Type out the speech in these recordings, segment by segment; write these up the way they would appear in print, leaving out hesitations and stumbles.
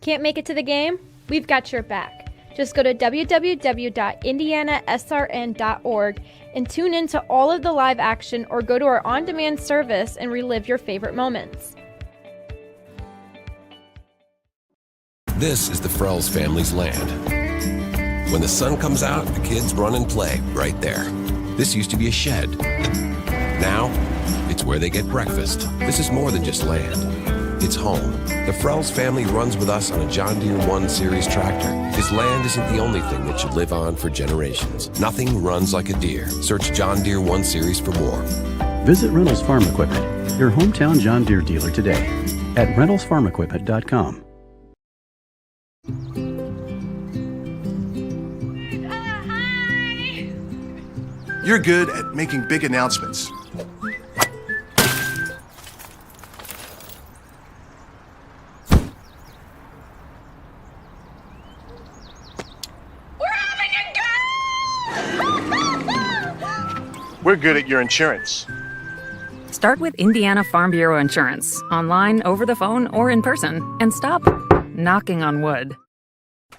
Can't make it to the game? We've got your back. Just go to www.IndianaSRN.org and tune in to all of the live action or go to our on-demand service and relive your favorite moments. This is the Frells family's land. When the sun comes out, the kids run and play right there. This used to be a shed. Now, it's where they get breakfast. This is more than just land. It's home. The Frells family runs with us on a John Deere 1 Series tractor. This land isn't the only thing that should live on for generations. Nothing runs like a Deere. Search John Deere 1 Series for more. Visit Reynolds Farm Equipment, your hometown John Deere dealer today at reynoldsfarmequipment.com. You're good at making big announcements. We're good at your insurance. Start with Indiana Farm Bureau Insurance, online, over the phone, or in person, and stop knocking on wood.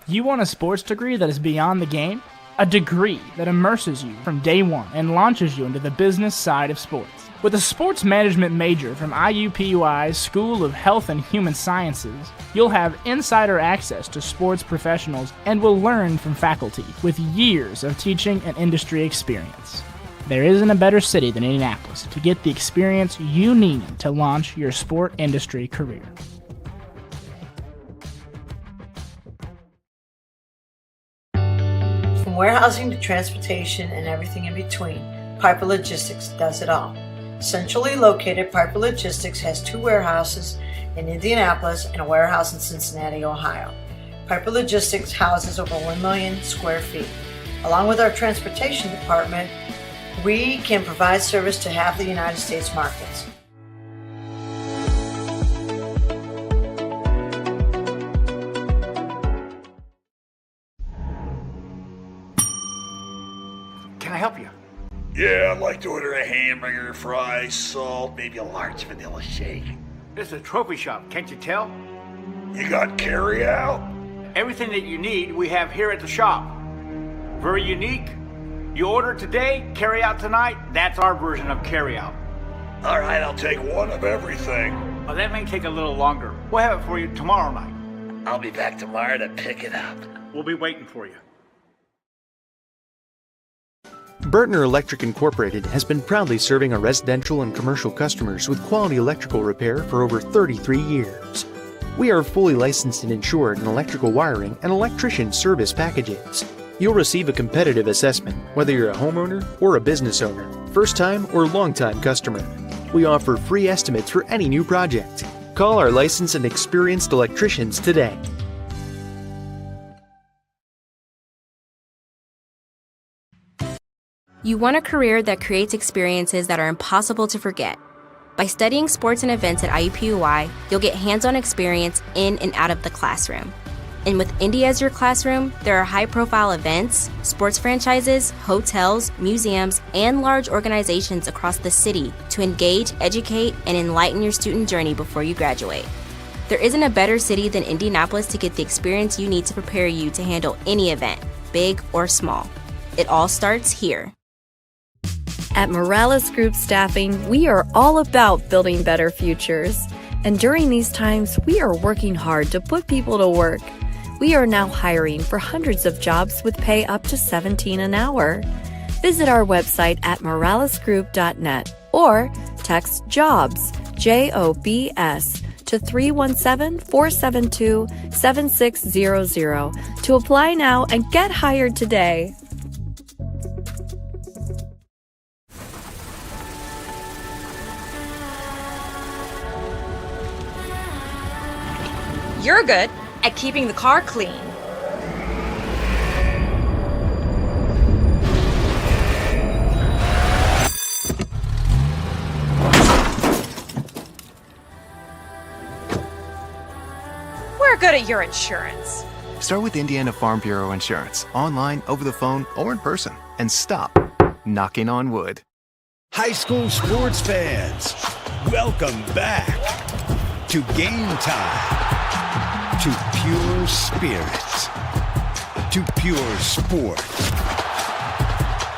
You want a sports degree that is beyond the game? A degree that immerses you from day one and launches you into the business side of sports. With a sports management major from IUPUI's School of Health and Human Sciences, you'll have insider access to sports professionals and will learn from faculty with years of teaching and industry experience. There isn't a better city than Indianapolis to get the experience you need to launch your sport industry career. From warehousing to transportation and everything in between, Piper Logistics does it all. Centrally located, Piper Logistics has 2 warehouses in Indianapolis and a warehouse in Cincinnati, Ohio. Piper Logistics houses over 1 million square feet. Along with our transportation department, we can provide service to half the United States markets. Can I help you? Yeah, I'd like to order a hamburger, fries, salt, maybe a large vanilla shake. This is a trophy shop, can't you tell? You got carry out? Everything that you need we have here at the shop. Very unique. You order today, carry out tonight. That's our version of carry out. All right, I'll take one of everything. Well, that may take a little longer. We'll have it for you tomorrow night. I'll be back tomorrow to pick it up. We'll be waiting for you. Burtner Electric Incorporated has been proudly serving our residential and commercial customers with quality electrical repair for over 33 years. We are fully licensed and insured in electrical wiring and electrician service packages. You'll receive a competitive assessment whether you're a homeowner or a business owner, first-time or long-time customer. We offer free estimates for any new project. Call our licensed and experienced electricians today. You want a career that creates experiences that are impossible to forget. By studying sports and events at IUPUI, you'll get hands-on experience in and out of the classroom. And with Indy as your classroom, there are high-profile events, sports franchises, hotels, museums, and large organizations across the city to engage, educate, and enlighten your student journey before you graduate. There isn't a better city than Indianapolis to get the experience you need to prepare you to handle any event, big or small. It all starts here. At Morales Group Staffing, we are all about building better futures. And during these times, we are working hard to put people to work. We are now hiring for hundreds of jobs with pay up to $17 an hour. Visit our website at moralesgroup.net or text JOBS, JOBS, to 317-472-7600 to apply now and get hired today. You're good at keeping the car clean. We're good at your insurance. Start with Indiana Farm Bureau Insurance, online, over the phone, or in person, and stop knocking on wood. High school sports fans, welcome back to Game Time. to pure spirits, to pure sport.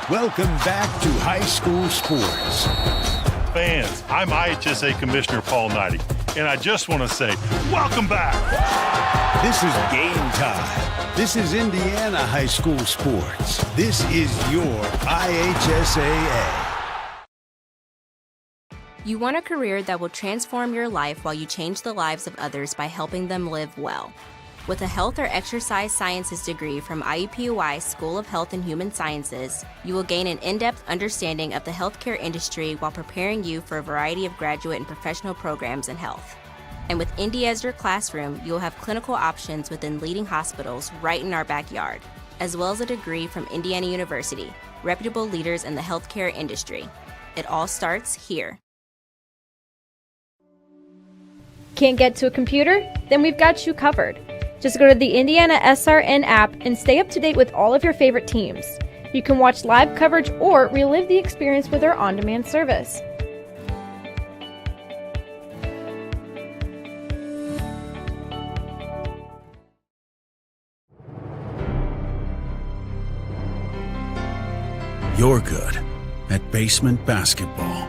Welcome back to high school sports. Fans, I'm IHSAA Commissioner Paul Knighty, and I just want to say, welcome back. This is game time. This is Indiana high school sports. This is your IHSAA. You want a career that will transform your life while you change the lives of others by helping them live well. With a health or exercise sciences degree from IUPUI School of Health and Human Sciences, you will gain an in-depth understanding of the healthcare industry while preparing you for a variety of graduate and professional programs in health. And with Indy as your classroom, you will have clinical options within leading hospitals right in our backyard, as well as a degree from Indiana University, reputable leaders in the healthcare industry. It all starts here. Can't get to a computer? Then we've got you covered. Just go to the IndianaSRN app and stay up to date with all of your favorite teams. You can watch live coverage or relive the experience with our on-demand service. You're good at basement basketball.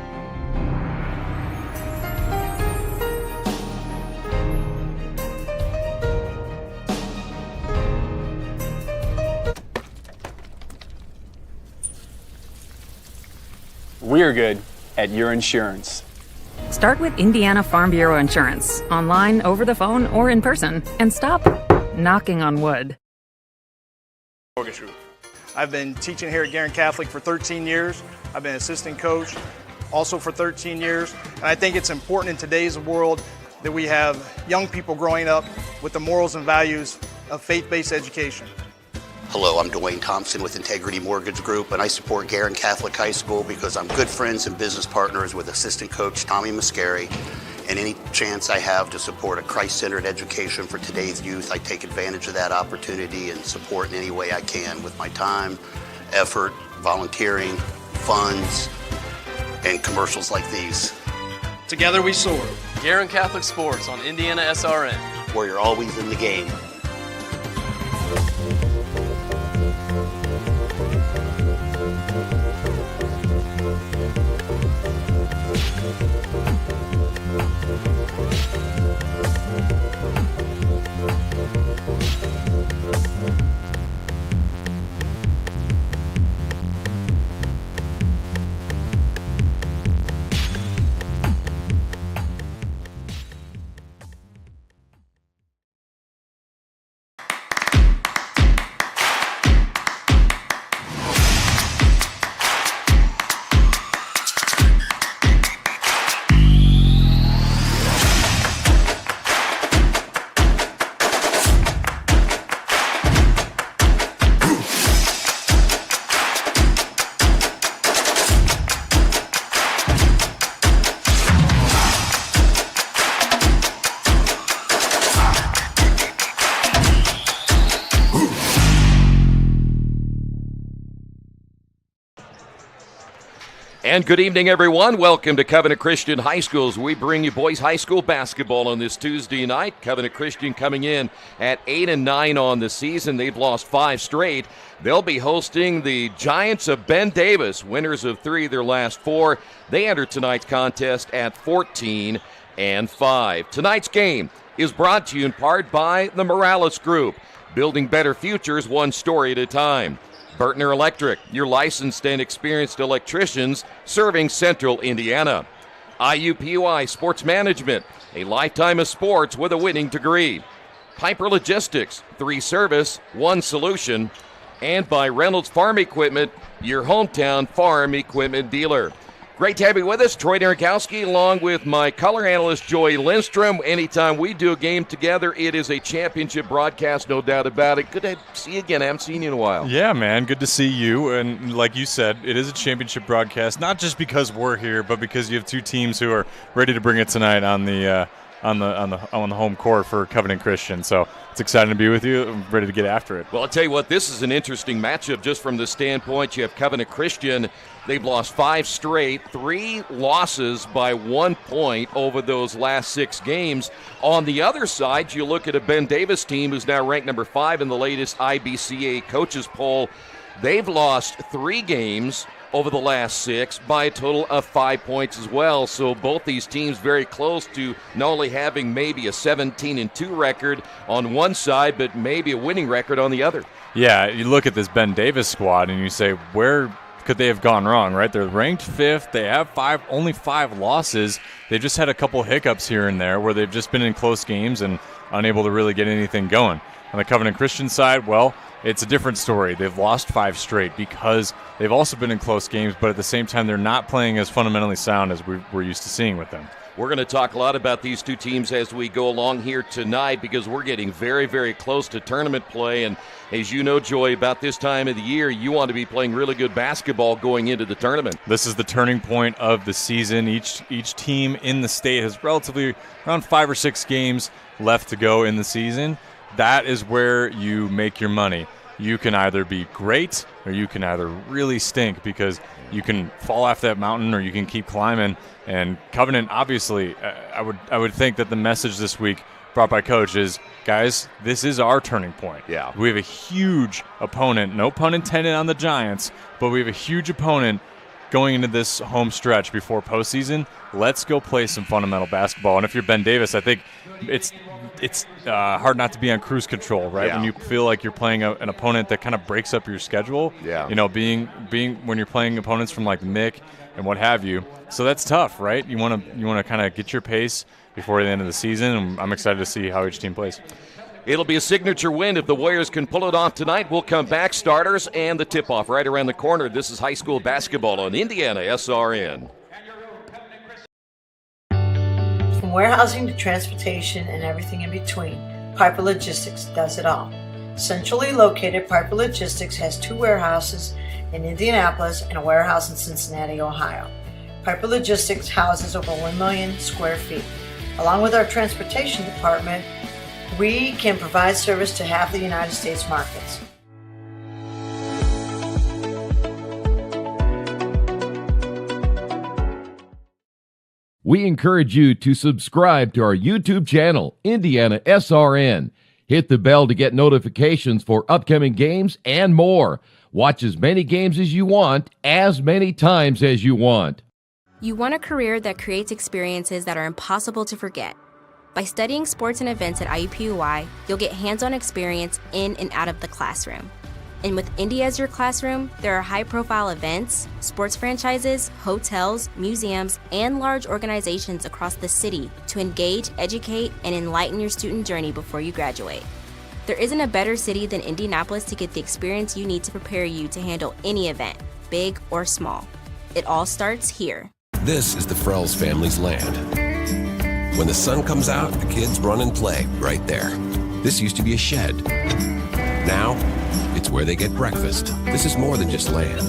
We're good at your insurance. Start with Indiana Farm Bureau Insurance, online, over the phone, or in person, and stop knocking on wood. Mortgage Group. I've been teaching here at Guerin Catholic for 13 years. I've been assistant coach also for 13 years. And I think it's important in today's world that we have young people growing up with the morals and values of faith-based education. Hello, I'm Dwayne Thompson with Integrity Mortgage Group, and I support Guerin Catholic High School because I'm good friends and business partners with assistant coach Tommy Mascari, and any chance I have to support a Christ-centered education for today's youth, I take advantage of that opportunity and support in any way I can with my time, effort, volunteering, funds, and commercials like these. Together we soar. Guerin Catholic Sports on IndianaSRN, where you're always in the game. And good evening, everyone. Welcome to Covenant Christian High Schools. We bring you boys high school basketball on this Tuesday night. Covenant Christian coming in at 8-9 on the season. They've lost 5 straight. They'll be hosting the Giants of Ben Davis, winners of 3 of their last 4. They enter tonight's contest at 14-5. Tonight's game is brought to you in part by the Morales Group, building better futures one story at a time. Bertner Electric, your licensed and experienced electricians serving Central Indiana. IUPUI Sports Management, a lifetime of sports with a winning degree. Piper Logistics, 3 service, 1 solution. And by Reynolds Farm Equipment, your hometown farm equipment dealer. Great to have you with us. Troy Derikowski along with my color analyst, Joey Lindstrom. Anytime we do a game together, it is a championship broadcast, no doubt about it. Good to see you again. I haven't seen you in a while. Yeah, man. Good to see you. And like you said, it is a championship broadcast, not just because we're here, but because you have 2 teams who are ready to bring it tonight on the on the home court for Covenant Christian. So it's exciting to be with you. I'm ready to get after it. Well, I'll tell you what, this is an interesting matchup just from the standpoint. You have Covenant Christian. They've lost 5 straight, 3 losses by 1 point over those last 6 games. On the other side, you look at a Ben Davis team who's now ranked number 5 in the latest IBCA coaches poll. They've lost 3 games over the last 6 by a total of 5 points as well. So both these teams very close to not only having maybe a 17-2 record on one side, but maybe a winning record on the other. Yeah, you look at this Ben Davis squad and you say, where could they have gone wrong, right? They're ranked 5th. They have only 5 losses. They've just had a couple hiccups here and there where they've just been in close games and unable to really get anything going. On the Covenant Christian side, well, it's a different story. They've lost 5 straight because they've also been in close games, but at the same time, they're not playing as fundamentally sound as we're used to seeing with them. We're going to talk a lot about these two teams as we go along here tonight because we're getting very, very close to tournament play. And as you know, Joy, about this time of the year, you want to be playing really good basketball going into the tournament. This is the turning point of the season. Each team in the state has relatively around 5 or 6 games left to go in the season. That is where you make your money. You can either be great or you can either really stink because you can fall off that mountain or you can keep climbing. And Covenant, obviously, I would think that the message this week brought by Coach is, guys, this is our turning point. Yeah. We have a huge opponent, no pun intended on the Giants, but we have a huge opponent going into this home stretch before postseason. Let's go play some fundamental basketball. And if you're Ben Davis, I think it's hard not to be on cruise control, right? Yeah. When you feel like you're playing an opponent that kind of breaks up your schedule. Yeah. You know, being when you're playing opponents from like Mick and what have you. So that's tough, right? You want to kind of get your pace before the end of the season. And I'm excited to see how each team plays. It'll be a signature win if the Warriors can pull it off tonight. We'll come back, starters, and the tip-off right around the corner. This is high school basketball on IndianaSRN. From warehousing to transportation and everything in between, Piper Logistics does it all. Centrally located, Piper Logistics has 2 warehouses in Indianapolis and a warehouse in Cincinnati, Ohio. Piper Logistics houses over 1 million square feet. Along with our transportation department, we can provide service to half the United States markets. We encourage you to subscribe to our YouTube channel, IndianaSRN. Hit the bell to get notifications for upcoming games and more. Watch as many games as you want, as many times as you want. You want a career that creates experiences that are impossible to forget. By studying sports and events at IUPUI, you'll get hands-on experience in and out of the classroom. And with Indy as your classroom, there are high-profile events, sports franchises, hotels, museums, and large organizations across the city to engage, educate, and enlighten your student journey before you graduate. There isn't a better city than Indianapolis to get the experience you need to prepare you to handle any event, big or small. It all starts here. This is the Frells family's land. When the sun comes out, the kids run and play right there. This used to be a shed. Now, it's where they get breakfast. This is more than just land.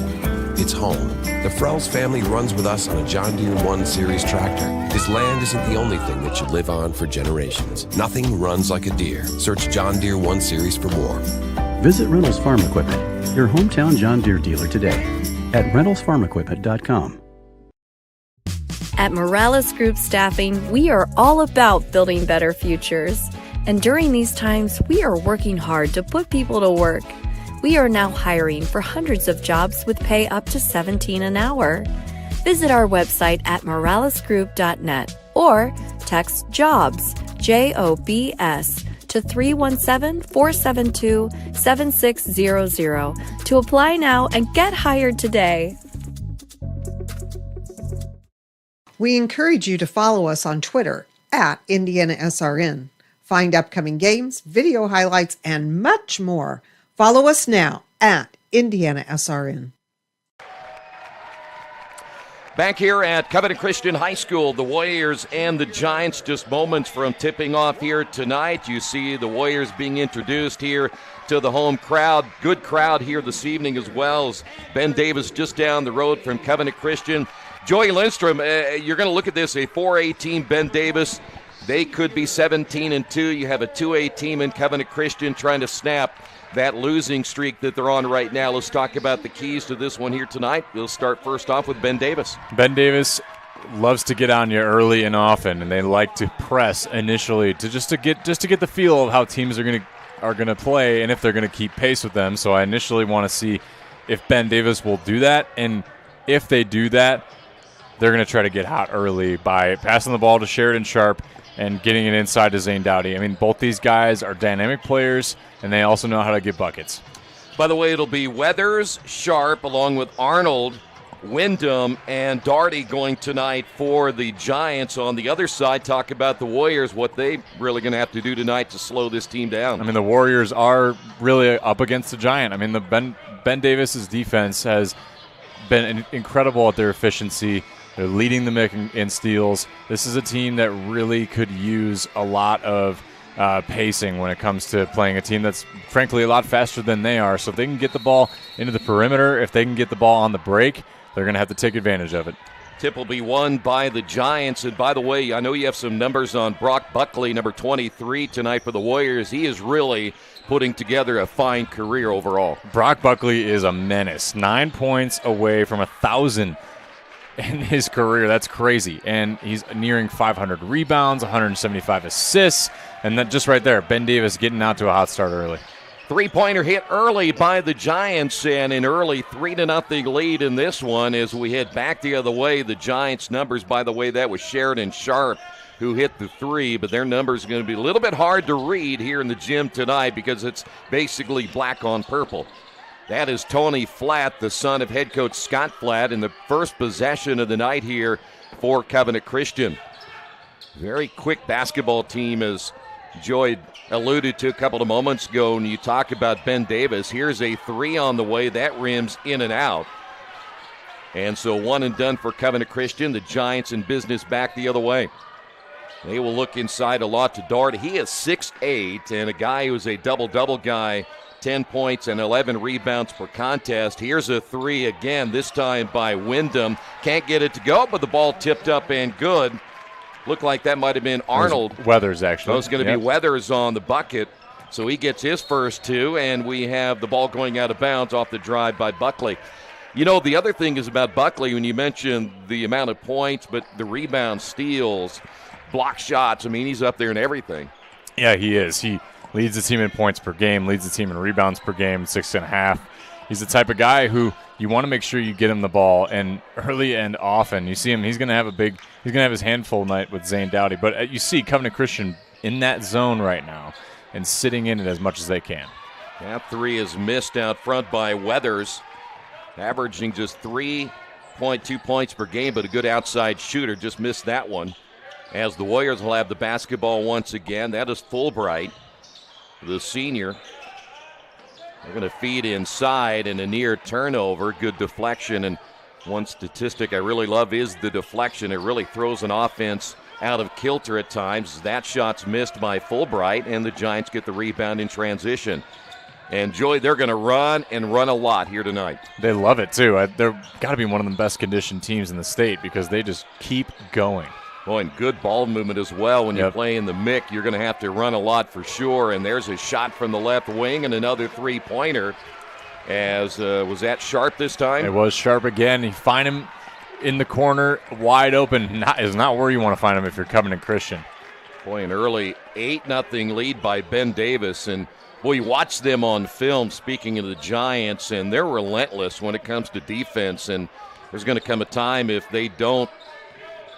It's home. The Frells family runs with us on a John Deere 1 Series tractor. This land isn't the only thing that should live on for generations. Nothing runs like a Deere. Search John Deere 1 Series for more. Visit Reynolds Farm Equipment, your hometown John Deere dealer today at reynoldsfarmequipment.com. At Morales Group Staffing, we are all about building better futures. And during these times, we are working hard to put people to work. We are now hiring for hundreds of jobs with pay up to $17 an hour. Visit our website at moralesgroup.net or text JOBS, JOBS, to 317-472-7600 to apply now and get hired today. We encourage you to follow us on Twitter at IndianaSRN. Find upcoming games, video highlights, and much more. Follow us now at IndianaSRN. Back here at Covenant Christian High School, the Warriors and the Giants just moments from tipping off here tonight. You see the Warriors being introduced here to the home crowd. Good crowd here this evening as well as Ben Davis just down the road from Covenant Christian. Joey Lindstrom, you're going to look at this, a 4A team, Ben Davis. They could be 17-2. You have a 2A team in Covenant Christian trying to snap that losing streak that they're on right now. Let's talk about the keys to this one here tonight. We'll start first off with Ben Davis. Ben Davis loves to get on you early and often, and they like to press initially to get the feel of how teams are going to play and if they're going to keep pace with them. So I initially want to see if Ben Davis will do that, and if they do that, they're going to try to get hot early by passing the ball to Sheridan Sharp and getting it inside to Zane Dowdy. I mean, both these guys are dynamic players, and they also know how to get buckets. By the way, it'll be Weathers, Sharp, along with Arnold, Wyndham, and Darty going tonight for the Giants. On the other side, talk about the Warriors, what they really going to have to do tonight to slow this team down. I mean, the Warriors are really up against the Giant. I mean, the Ben Davis's defense has been incredible at their efficiency. They're leading the MIC in steals. This is a team that really could use a lot of pacing when it comes to playing a team that's, frankly, a lot faster than they are. So if they can get the ball into the perimeter, if they can get the ball on the break, they're going to have to take advantage of it. Tip will be won by the Giants. And by the way, I know you have some numbers on Brock Buckley, number 23, tonight for the Warriors. He is really putting together a fine career overall. Brock Buckley is a menace. 9 points away from 1,000 in his career. That's crazy. And he's nearing 500 rebounds, 175 assists. And then just right there, Ben Davis getting out to a hot start early. Three-pointer hit early by the Giants, and an early 3-0 lead in this one as we head back the other way. The Giants' numbers, by the way, that was Sheridan Sharp who hit the three, but their numbers are going to be a little bit hard to read here in the gym tonight because it's basically black on purple. That is Tony Flatt, the son of head coach Scott Flatt, in the first possession of the night here for Covenant Christian. Very quick basketball team, as Joy alluded to a couple of moments ago. When you talk about Ben Davis, here's a three on the way. That rims in and out. And so one and done for Covenant Christian. The Giants in business back the other way. They will look inside a lot to Dart. He is 6'8", and a guy who is a double-double guy, 10 points and 11 rebounds per contest. Here's a three again, this time by Wyndham. Can't get it to go, but the ball tipped up and good. Looked like that might have been Arnold. Weathers, actually. It was going to be Weathers on the bucket. So he gets his first two, and we have the ball going out of bounds off the drive by Buckley. You know, the other thing is about Buckley, when you mentioned the amount of points, but the rebound, steals, block shots, I mean, he's up there in everything. Yeah, he is. He leads the team in points per game, leads the team in rebounds per game, 6.5. He's the type of guy who you want to make sure you get him the ball, and early and often. You see him, he's going to have his handful night with Zane Dowdy. But you see Covenant Christian in that zone right now and sitting in it as much as they can. That three is missed out front by Weathers, averaging just 3.2 points per game, but a good outside shooter. Just missed that one. As the Warriors will have the basketball once again. That is Fulbright, the senior. They're going to feed inside, and a near turnover. Good deflection, and one statistic I really love is the deflection. It really throws an offense out of kilter at times. That shot's missed by Fulbright, and the Giants get the rebound in transition. And, Joy, they're going to run and run a lot here tonight. They love it, too. They're got to be one of the best conditioned teams in the state because they just keep going. Boy, and good ball movement as well. When you play in the MIC, you're going to have to run a lot for sure. And there's a shot from the left wing and another three-pointer. As was that Sharp this time? It was Sharp again. You find him in the corner, wide open. Is not where you want to find him if you're Covenant Christian. Boy, an early 8-0 lead by Ben Davis. And, boy, you watch them on film, speaking of the Giants, and they're relentless when it comes to defense. And there's going to come a time if they don't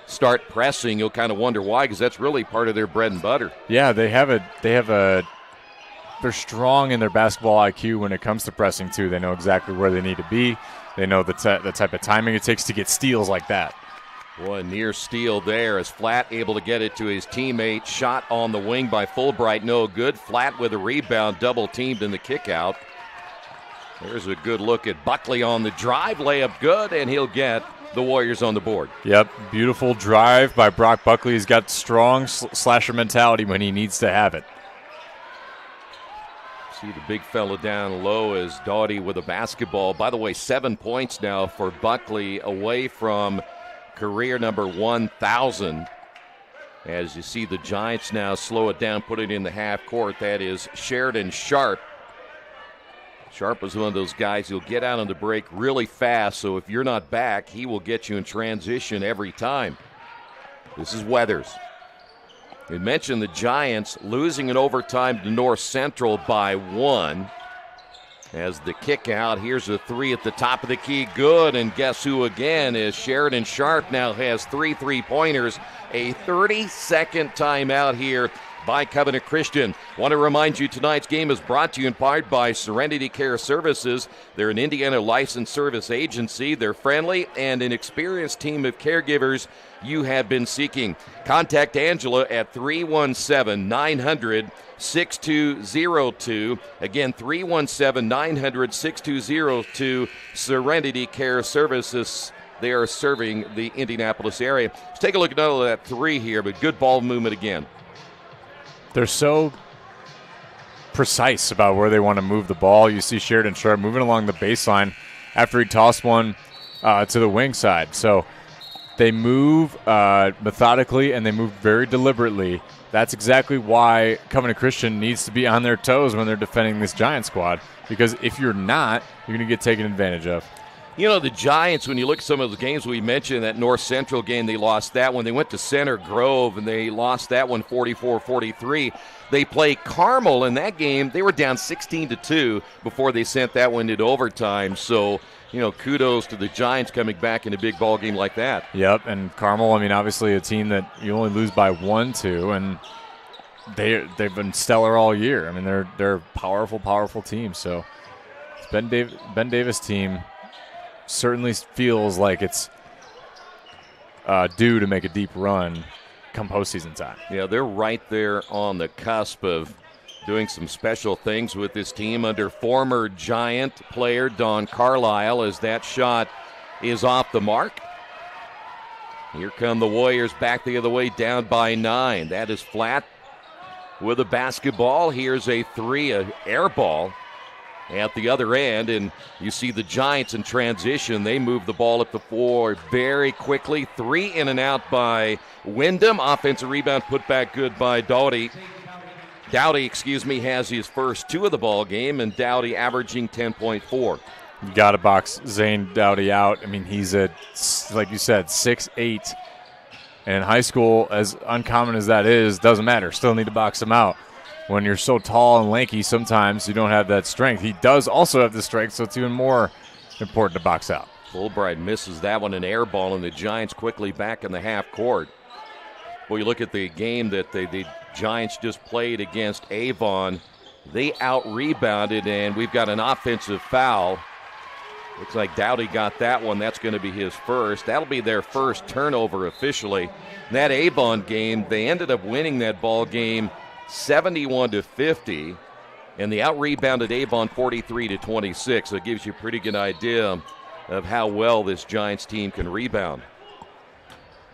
start pressing, you'll kind of wonder why, because that's really part of their bread and butter. Yeah, they're strong in their basketball IQ when it comes to pressing too. They know exactly where they need to be. They know the type of timing it takes to get steals like that. Boy, near steal there as Flatt able to get it to his teammate. Shot on the wing by Fulbright, no good. Flatt with a rebound, double teamed in the kick out. There's a good look at Buckley on the drive, layup good, and he'll get the Warriors on the board. Yep, beautiful drive by Brock Buckley. He's got strong slasher mentality when he needs to have it. See the big fella down low as Doughty with a basketball. By the way, 7 points now for Buckley, away from career number 1,000. As you see the Giants now slow it down, put it in the half court. That is Sheridan Sharp. Sharp is one of those guys who'll get out on the break really fast, so if you're not back, he will get you in transition every time. This is Weathers. We mentioned the Giants losing in overtime to North Central by 1. As the kick out, here's a 3 at the top of the key, good, and guess who again is Sheridan Sharp now has 3 3-pointers, a 30-second timeout here by Covenant Christian. Want to remind you tonight's game is brought to you in part by Serenity Care Services. They're an Indiana licensed service agency. They're friendly and an experienced team of caregivers you have been seeking. Contact Angela at 317-900-6202. Again, 317-900-6202. Serenity Care Services. They are serving the Indianapolis area. Let's take a look at another that 3 here, but good ball movement again. They're so precise about where they want to move the ball. You see Sheridan Sharp moving along the baseline after he tossed one to the wing side. So they move methodically and they move very deliberately. That's exactly why Covenant Christian needs to be on their toes when they're defending this Giant squad, because if you're not, you're going to get taken advantage of. You know, the Giants, when you look at some of the games we mentioned, that North Central game, they lost that one. They went to Center Grove, and they lost that one 44-43. They play Carmel in that game. They were down 16-2 before they sent that one into overtime. So, you know, kudos to the Giants coming back in a big ball game like that. Yep, and Carmel, I mean, obviously a team that you only lose by 1-2, and they've been stellar all year. I mean, they're a powerful team. So it's Ben Davis' team. Certainly feels like it's due to make a deep run come postseason time. Yeah, they're right there on the cusp of doing some special things with this team under former Giant player Don Carlisle, as that shot is off the mark. Here come the Warriors back the other way, down by 9. That is Flat with a basketball. Here's a 3, an air ball at the other end, and you see the Giants in transition. They move the ball up the floor very quickly. 3 in and out by Wyndham. Offensive rebound put back good by Dowdy. Dowdy, has his first 2 of the ball game, and Dowdy averaging 10.4. You got to box Zane Dowdy out. I mean, he's like you said, 6'8". And in high school, as uncommon as that is, doesn't matter. Still need to box him out. When you're so tall and lanky, sometimes you don't have that strength. He does also have the strength, so it's even more important to box out. Fulbright misses that one, an air ball, and the Giants quickly back in the half court. Well, you look at the game that the Giants just played against Avon. They out-rebounded, and we've got an offensive foul. Looks like Dowdy got that one. That's going to be his first. That'll be their first turnover officially. In that Avon game, they ended up winning that ball game 71-50, and the out-rebounded Avon 43-26. So it gives you a pretty good idea of how well this Giants team can rebound.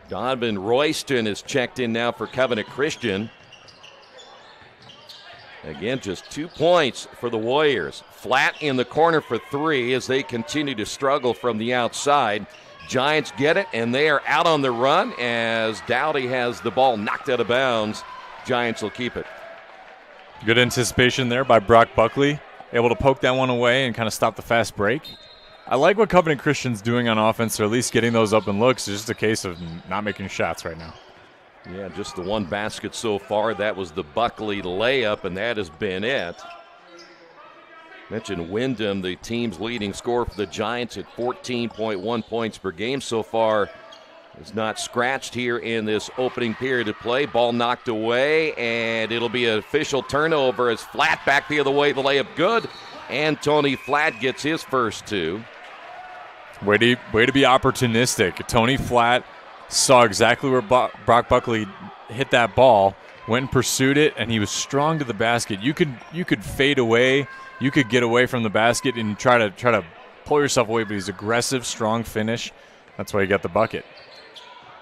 Donovan Royston is checked in now for Covenant Christian. Again, just 2 points for the Warriors. Flat in the corner for 3 as they continue to struggle from the outside. Giants get it, and they are out on the run as Dowdy has the ball knocked out of bounds. Giants will keep it. Good anticipation there by Brock Buckley, able to poke that one away and kind of stop the fast break. I like what Covenant Christian's doing on offense, or at least getting those open looks. It's just a case of not making shots right now. Yeah, just the one basket so far. That was the Buckley layup, and that has been it. Mentioned Wyndham, the team's leading scorer for the Giants at 14.1 points per game so far. Is not scratched here in this opening period of play. Ball knocked away, and it'll be an official turnover as Flat back the other way. The layup good, and Tony Flat gets his first 2. Way to be opportunistic. Tony Flat saw exactly where Brock Buckley hit that ball, went and pursued it, and he was strong to the basket. You could fade away, you could get away from the basket and try to pull yourself away, but he's aggressive, strong finish. That's why he got the bucket.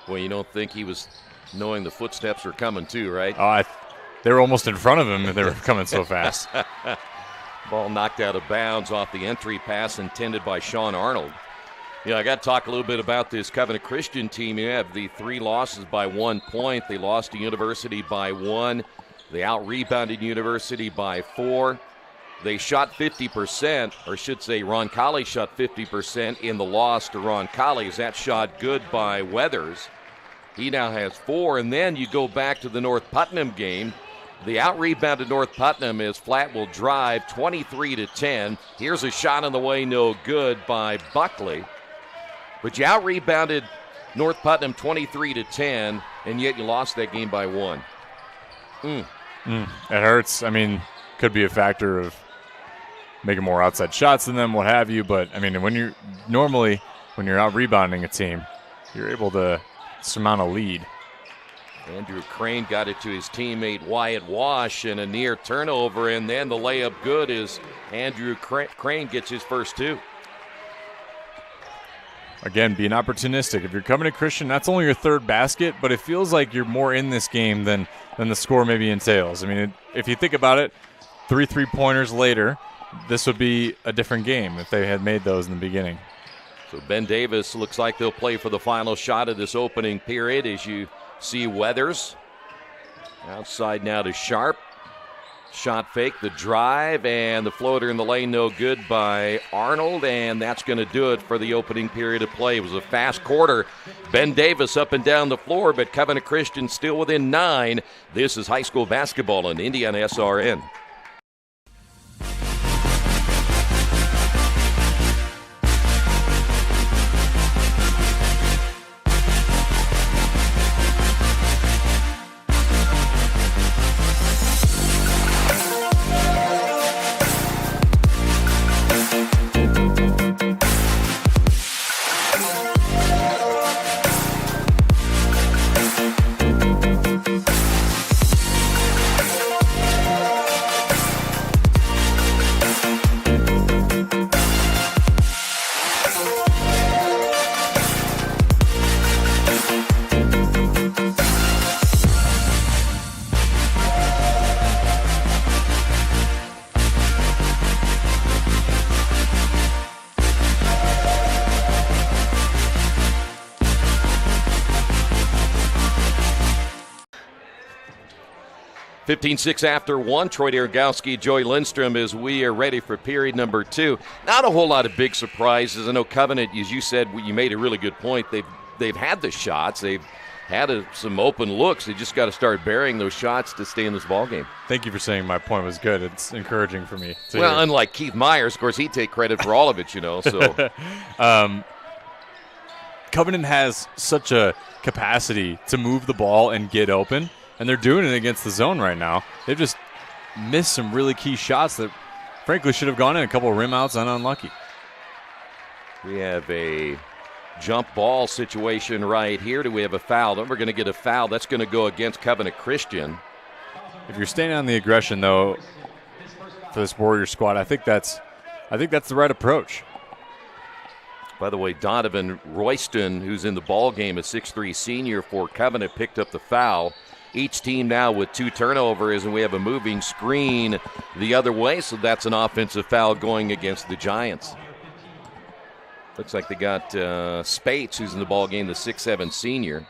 Well, you don't think he was knowing the footsteps were coming too, right? They were almost in front of him, and they were coming so fast. Ball knocked out of bounds off the entry pass intended by Sean Arnold. Yeah, I got to talk a little bit about this Covenant Christian team. You have the 3 losses by 1 point. They lost to University by 1. They out-rebounded University by 4. They shot 50%, or I should say Roncalli shot 50% in the loss to Roncalli. That shot good by Weathers. He now has 4. And then you go back to the North Putnam game. The out-rebounded North Putnam is Flat will drive 23-10. Here's a shot on the way, no good by Buckley. But you out-rebounded North Putnam 23-10, and yet you lost that game by 1. It hurts. I mean, could be a factor of making more outside shots than them, what have you. But, I mean, when you're out-rebounding a team, you're able to surmount a lead. Andrew Crane got it to his teammate Wyatt Wash, and a near turnover, and then the layup good as Andrew Crane gets his first 2. Again, being opportunistic. If you're coming to Christian, that's only your 3rd basket, but it feels like you're more in this game than the score maybe entails. I mean, if you think about it, 3 3-pointers later, this would be a different game if they had made those in the beginning. So Ben Davis looks like they'll play for the final shot of this opening period as you see Weathers. Outside now to Sharp. Shot fake, the drive, and the floater in the lane, no good by Arnold, and that's going to do it for the opening period of play. It was a fast quarter. Ben Davis up and down the floor, but Covenant Christian still within 9. This is high school basketball on IndianaSRN. (15-6) after 1. Troy Dergowski, Joey Lindstrom, as we are ready for period number 2. Not a whole lot of big surprises. I know Covenant, as you said, you made a really good point. They've had the shots. They've had some open looks. They just got to start burying those shots to stay in this ballgame. Thank you for saying my point was good. It's encouraging for me. Well, unlike Keith Myers, of course, he'd take credit for all of it, So, Covenant has such a capacity to move the ball and get open. And they're doing it against the zone right now. They've just missed some really key shots that, frankly, should have gone in. A couple of rim outs and unlucky. We have a jump ball situation right here. Do we have a foul? Then we're going to get a foul. That's going to go against Covenant Christian. If you're staying on the aggression, though, for this Warrior squad, I think that's the right approach. By the way, Donovan Royston, who's in the ball game, a 6'3" senior for Covenant, picked up the foul. Each team now with 2 turnovers, and we have a moving screen the other way, so that's an offensive foul going against the Giants. Looks like they got Spates, who's in the ball game, the 6'7" senior.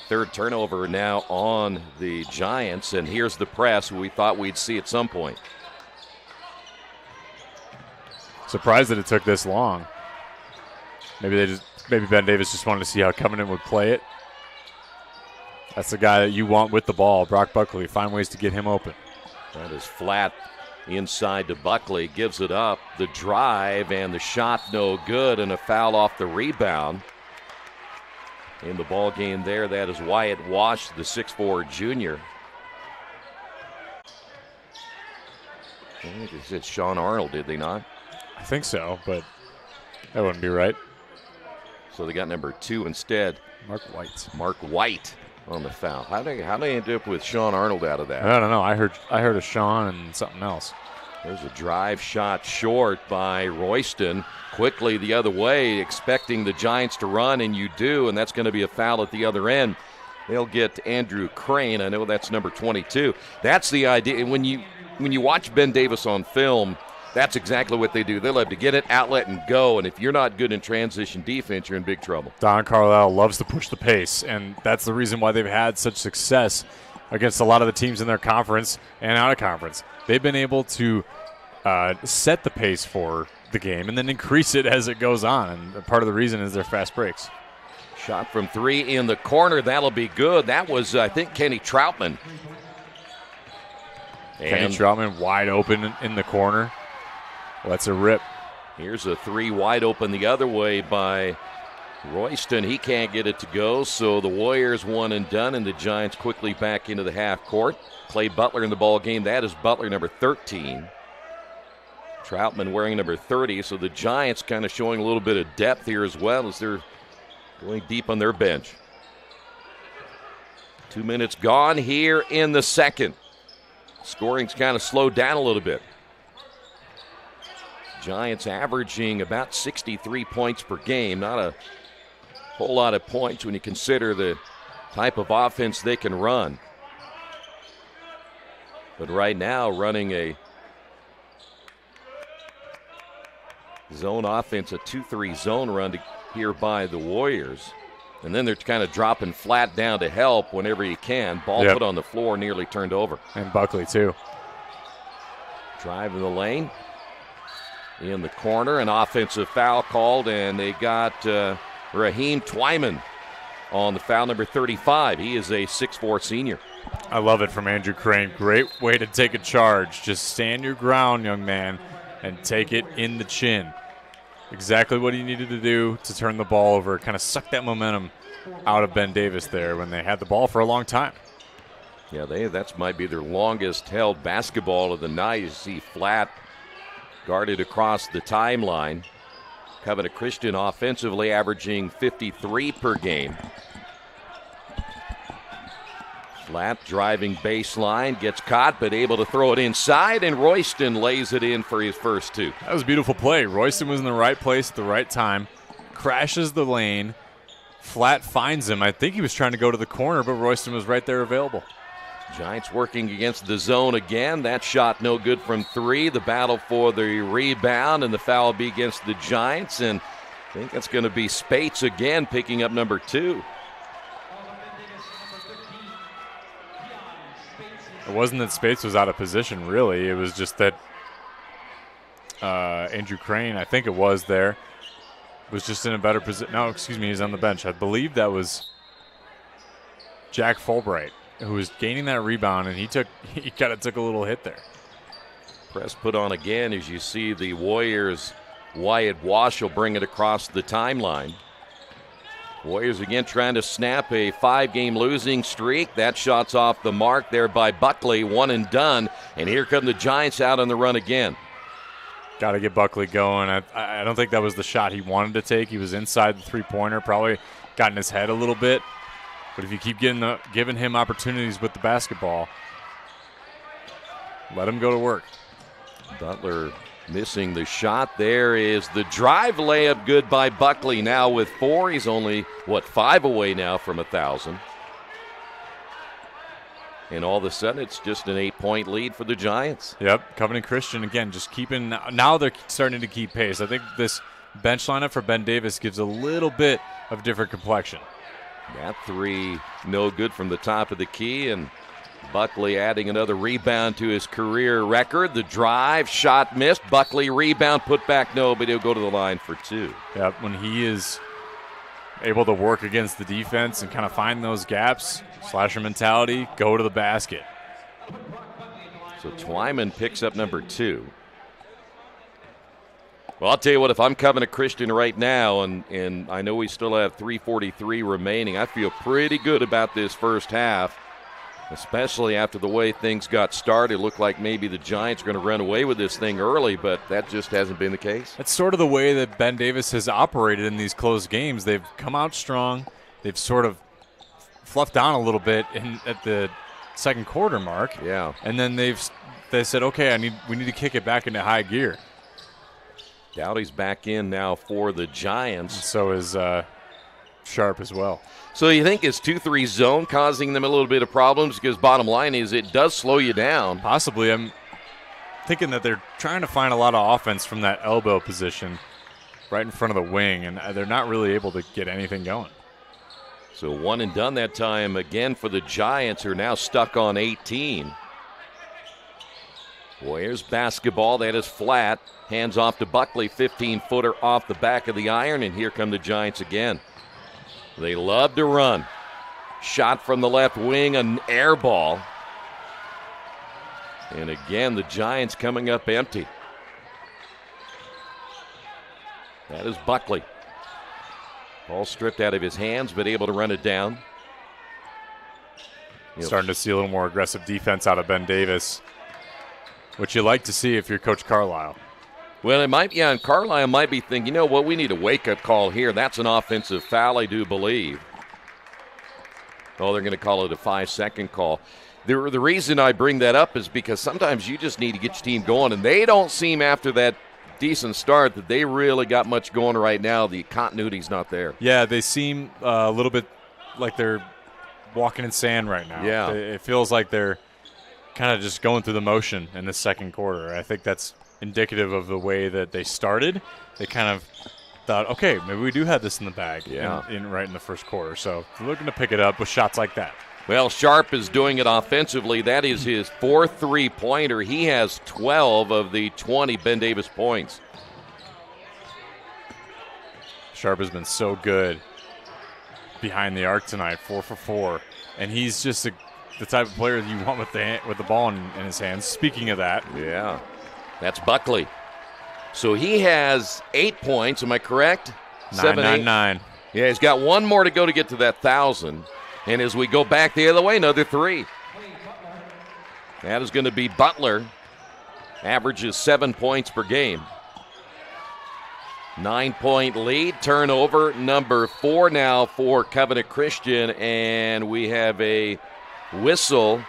3rd turnover now on the Giants, and here's the press we thought we'd see at some point. Surprised that it took this long. Maybe Ben Davis just wanted to see how Covenant would play it. That's the guy that you want with the ball, Brock Buckley. Find ways to get him open. That is Flat inside to Buckley. Gives it up. The drive and the shot no good, and a foul off the rebound. In the ball game there, that is Wyatt Wash, the 6'4" junior. I think they said Sean Arnold, did they not? I think so, but that wouldn't be right. So they got number 2 instead. Mark White. Mark White on the foul. How do they end up with Sean Arnold out of that? I don't know. I heard a Sean and something else. There's a drive shot short by Royston. Quickly the other way, expecting the Giants to run, and you do, and that's going to be a foul at the other end. They'll get Andrew Crane. I know that's number 22. That's the idea. When you watch Ben Davis on film, That's exactly what they do. They love to get it, outlet, and go. And if you're not good in transition defense, you're in big trouble. Don Carlisle loves to push the pace, and that's the reason why they've had such success against a lot of the teams in their conference and out of conference. They've been able to set the pace for the game and then increase it as it goes on. And part of the reason is their fast breaks. Shot from 3 in the corner. That'll be good. That was, I think, Kenny Troutman. Kenny Troutman wide open in the corner. Lets it rip. Here's a 3 wide open the other way by Royston. He can't get it to go, so the Warriors one and done, and the Giants quickly back into the half court. Clay Butler in the ball game. That is Butler, number 13. Troutman wearing number 30, so the Giants kind of showing a little bit of depth here as well as they're going deep on their bench. 2 minutes gone here in the second. Scoring's kind of slowed down a little bit. Giants averaging about 63 points per game. Not a whole lot of points when you consider the type of offense they can run. But right now, running a zone offense, a 2-3 zone run here by the Warriors. And then they're kind of dropping flat down to help whenever you can. Ball put on the floor, nearly turned over. And Buckley, too. Drive in the lane. In the corner, an offensive foul called, and they got Raheem Twyman on the foul, number 35. He is a 6'4 senior. I love it from Andrew Crane. Great way to take a charge. Just stand your ground, young man, and take it in the chin. Exactly what he needed to do to turn the ball over. Kind of suck that momentum out of Ben Davis there when they had the ball for a long time. Yeah, that might be their longest held basketball of the night. You see flat guarded across the timeline. Covenant Christian offensively averaging 53 per game. Flat driving baseline, gets caught but able to throw it inside, and Royston lays it in for his first 2. That was a beautiful play. Royston was in the right place at the right time, crashes the lane. Flat finds him. I think he was trying to go to the corner, but Royston was right there available. Giants working against the zone again. That shot no good from 3. The battle for the rebound, and the foul will be against the Giants. And I think that's going to be Spates again picking up number 2. It wasn't that Spates was out of position, really. It was just that Andrew Crane, I think it was there, was just in a better position. No, excuse me, he's on the bench. I believe that was Jack Fulbright, who was gaining that rebound, and he kind of took a little hit there. Press put on again as you see the Warriors. Wyatt Wash will bring it across the timeline. Warriors again trying to snap a 5-game losing streak. That shot's off the mark there by Buckley, one and done. And here come the Giants out on the run again. Got to get Buckley going. I don't think that was the shot he wanted to take. He was inside the three-pointer, probably got in his head a little bit. But if you keep giving him opportunities with the basketball, let him go to work. Butler missing the shot. There is the drive layup, good by Buckley. Now with 4, he's only, 5 away now from 1,000. And all of a sudden, it's just an 8-point lead for the Giants. Yep, Covenant Christian, again, just keeping, now they're starting to keep pace. I think this bench lineup for Ben Davis gives a little bit of different complexion. That 3 no good from the top of the key, and Buckley adding another rebound to his career record. The drive, shot missed. Buckley rebound, put back no, but he'll go to the line for 2. Yep, when he is able to work against the defense and kind of find those gaps, slasher mentality, go to the basket. So Twyman picks up number 2. Well, I'll tell you what, if I'm Covenant Christian right now, and I know we still have 3:43 remaining, I feel pretty good about this first half, especially after the way things got started. It looked like maybe the Giants are going to run away with this thing early, but that just hasn't been the case. That's sort of the way that Ben Davis has operated in these close games. They've come out strong. They've sort of fluffed down a little bit at the second quarter mark. Yeah. And then they said, okay, we need to kick it back into high gear. Dowdy's back in now for the Giants. And so is Sharp as well. So you think it's 2-3 zone causing them a little bit of problems? Because bottom line is it does slow you down. Possibly. thinking that they're trying to find a lot of offense from that elbow position right in front of the wing, and they're not really able to get anything going. So 1 and done that time again for the Giants, who are now stuck on 18. Warriors basketball, that is flat. Hands off to Buckley, 15-footer off the back of the iron, and here come the Giants again. They love to run. Shot from the left wing, an air ball. And again, the Giants coming up empty. That is Buckley. Ball stripped out of his hands, but able to run it down. Starting to see a little more aggressive defense out of Ben Davis, which you like to see if you're Coach Carlisle. Well, it might be on Carlisle might be thinking, you know what, we need a wake-up call here. That's an offensive foul, I do believe. Oh, they're going to call it a 5-second call. The reason I bring that up is because sometimes you just need to get your team going, and they don't seem after that decent start that they really got much going right now. The continuity's not there. Yeah, they seem a little bit like they're walking in sand right now. Yeah. It feels like they're kind of just going through the motion in the second quarter. I think that's indicative of the way that they started. They kind of thought, okay, maybe we do have this in the bag right in the first quarter. So they're looking to pick it up with shots like that. Well, Sharp is doing it offensively. That is his 4th three-pointer. He has 12 of the 20 Ben Davis points. Sharp has been so good behind the arc tonight, 4 for 4. And he's just the type of player that you want with the ball in his hands. Speaking of that. Yeah, that's Buckley. So he has 8 points, am I correct? 999. Yeah, he's got one more to go to get to that 1,000. And as we go back the other way, another 3. That is going to be Butler. Averages 7 points per game. 9-point lead. Turnover number 4 now for Covenant Christian. And we have a whistle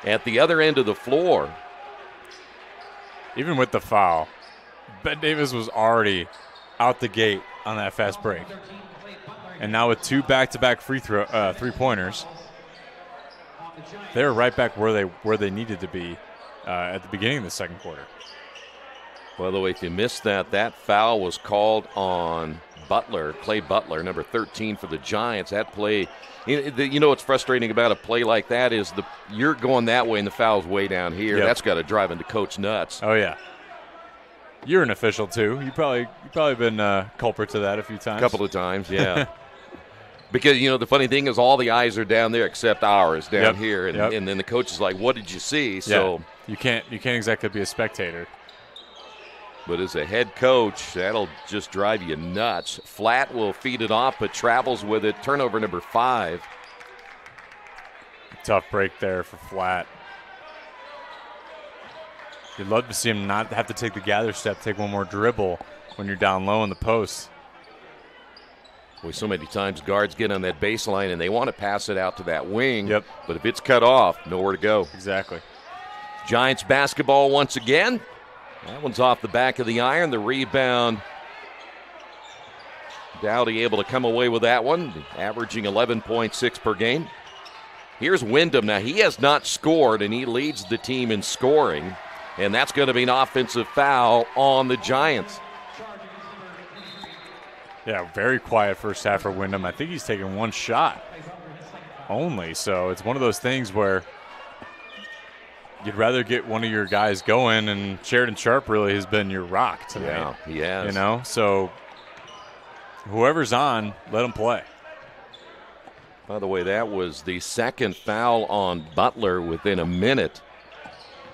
at the other end of the floor. Even with the foul, Ben Davis was already out the gate on that fast break. And now with 2 back-to-back three-pointers, they're right back where they needed to be at the beginning of the second quarter. By the way, if you missed that foul was called on Butler, Clay Butler, number 13 for the Giants. That play, you know what's frustrating about a play like that is you're going that way and the foul's way down here. Yep. That's got to drive into coach nuts. Oh, yeah. You're an official, too. You've probably been culprit to that a few times. A couple of times, yeah. Because, the funny thing is all the eyes are down there except ours down here. And then the coach is like, what did you see? So you can't exactly be a spectator. But as a head coach, that'll just drive you nuts. Flat will feed it off, but travels with it. Turnover number 5. Tough break there for Flat. You'd love to see him not have to take the gather step, take one more dribble when you're down low in the post. Boy, so many times guards get on that baseline and they want to pass it out to that wing. Yep. But if it's cut off, nowhere to go. Exactly. Giants basketball once again. That one's off the back of the iron. The rebound. Dowdy able to come away with that one, averaging 11.6 per game. Here's Wyndham. Now, he has not scored, and he leads the team in scoring. And that's going to be an offensive foul on the Giants. Yeah, very quiet first half for Wyndham. I think he's taken one shot only. So it's one of those things where you'd rather get one of your guys going, and Sheridan Sharp really has been your rock tonight. Yeah, he has. So whoever's on, let him play. By the way, that was the second foul on Butler within a minute.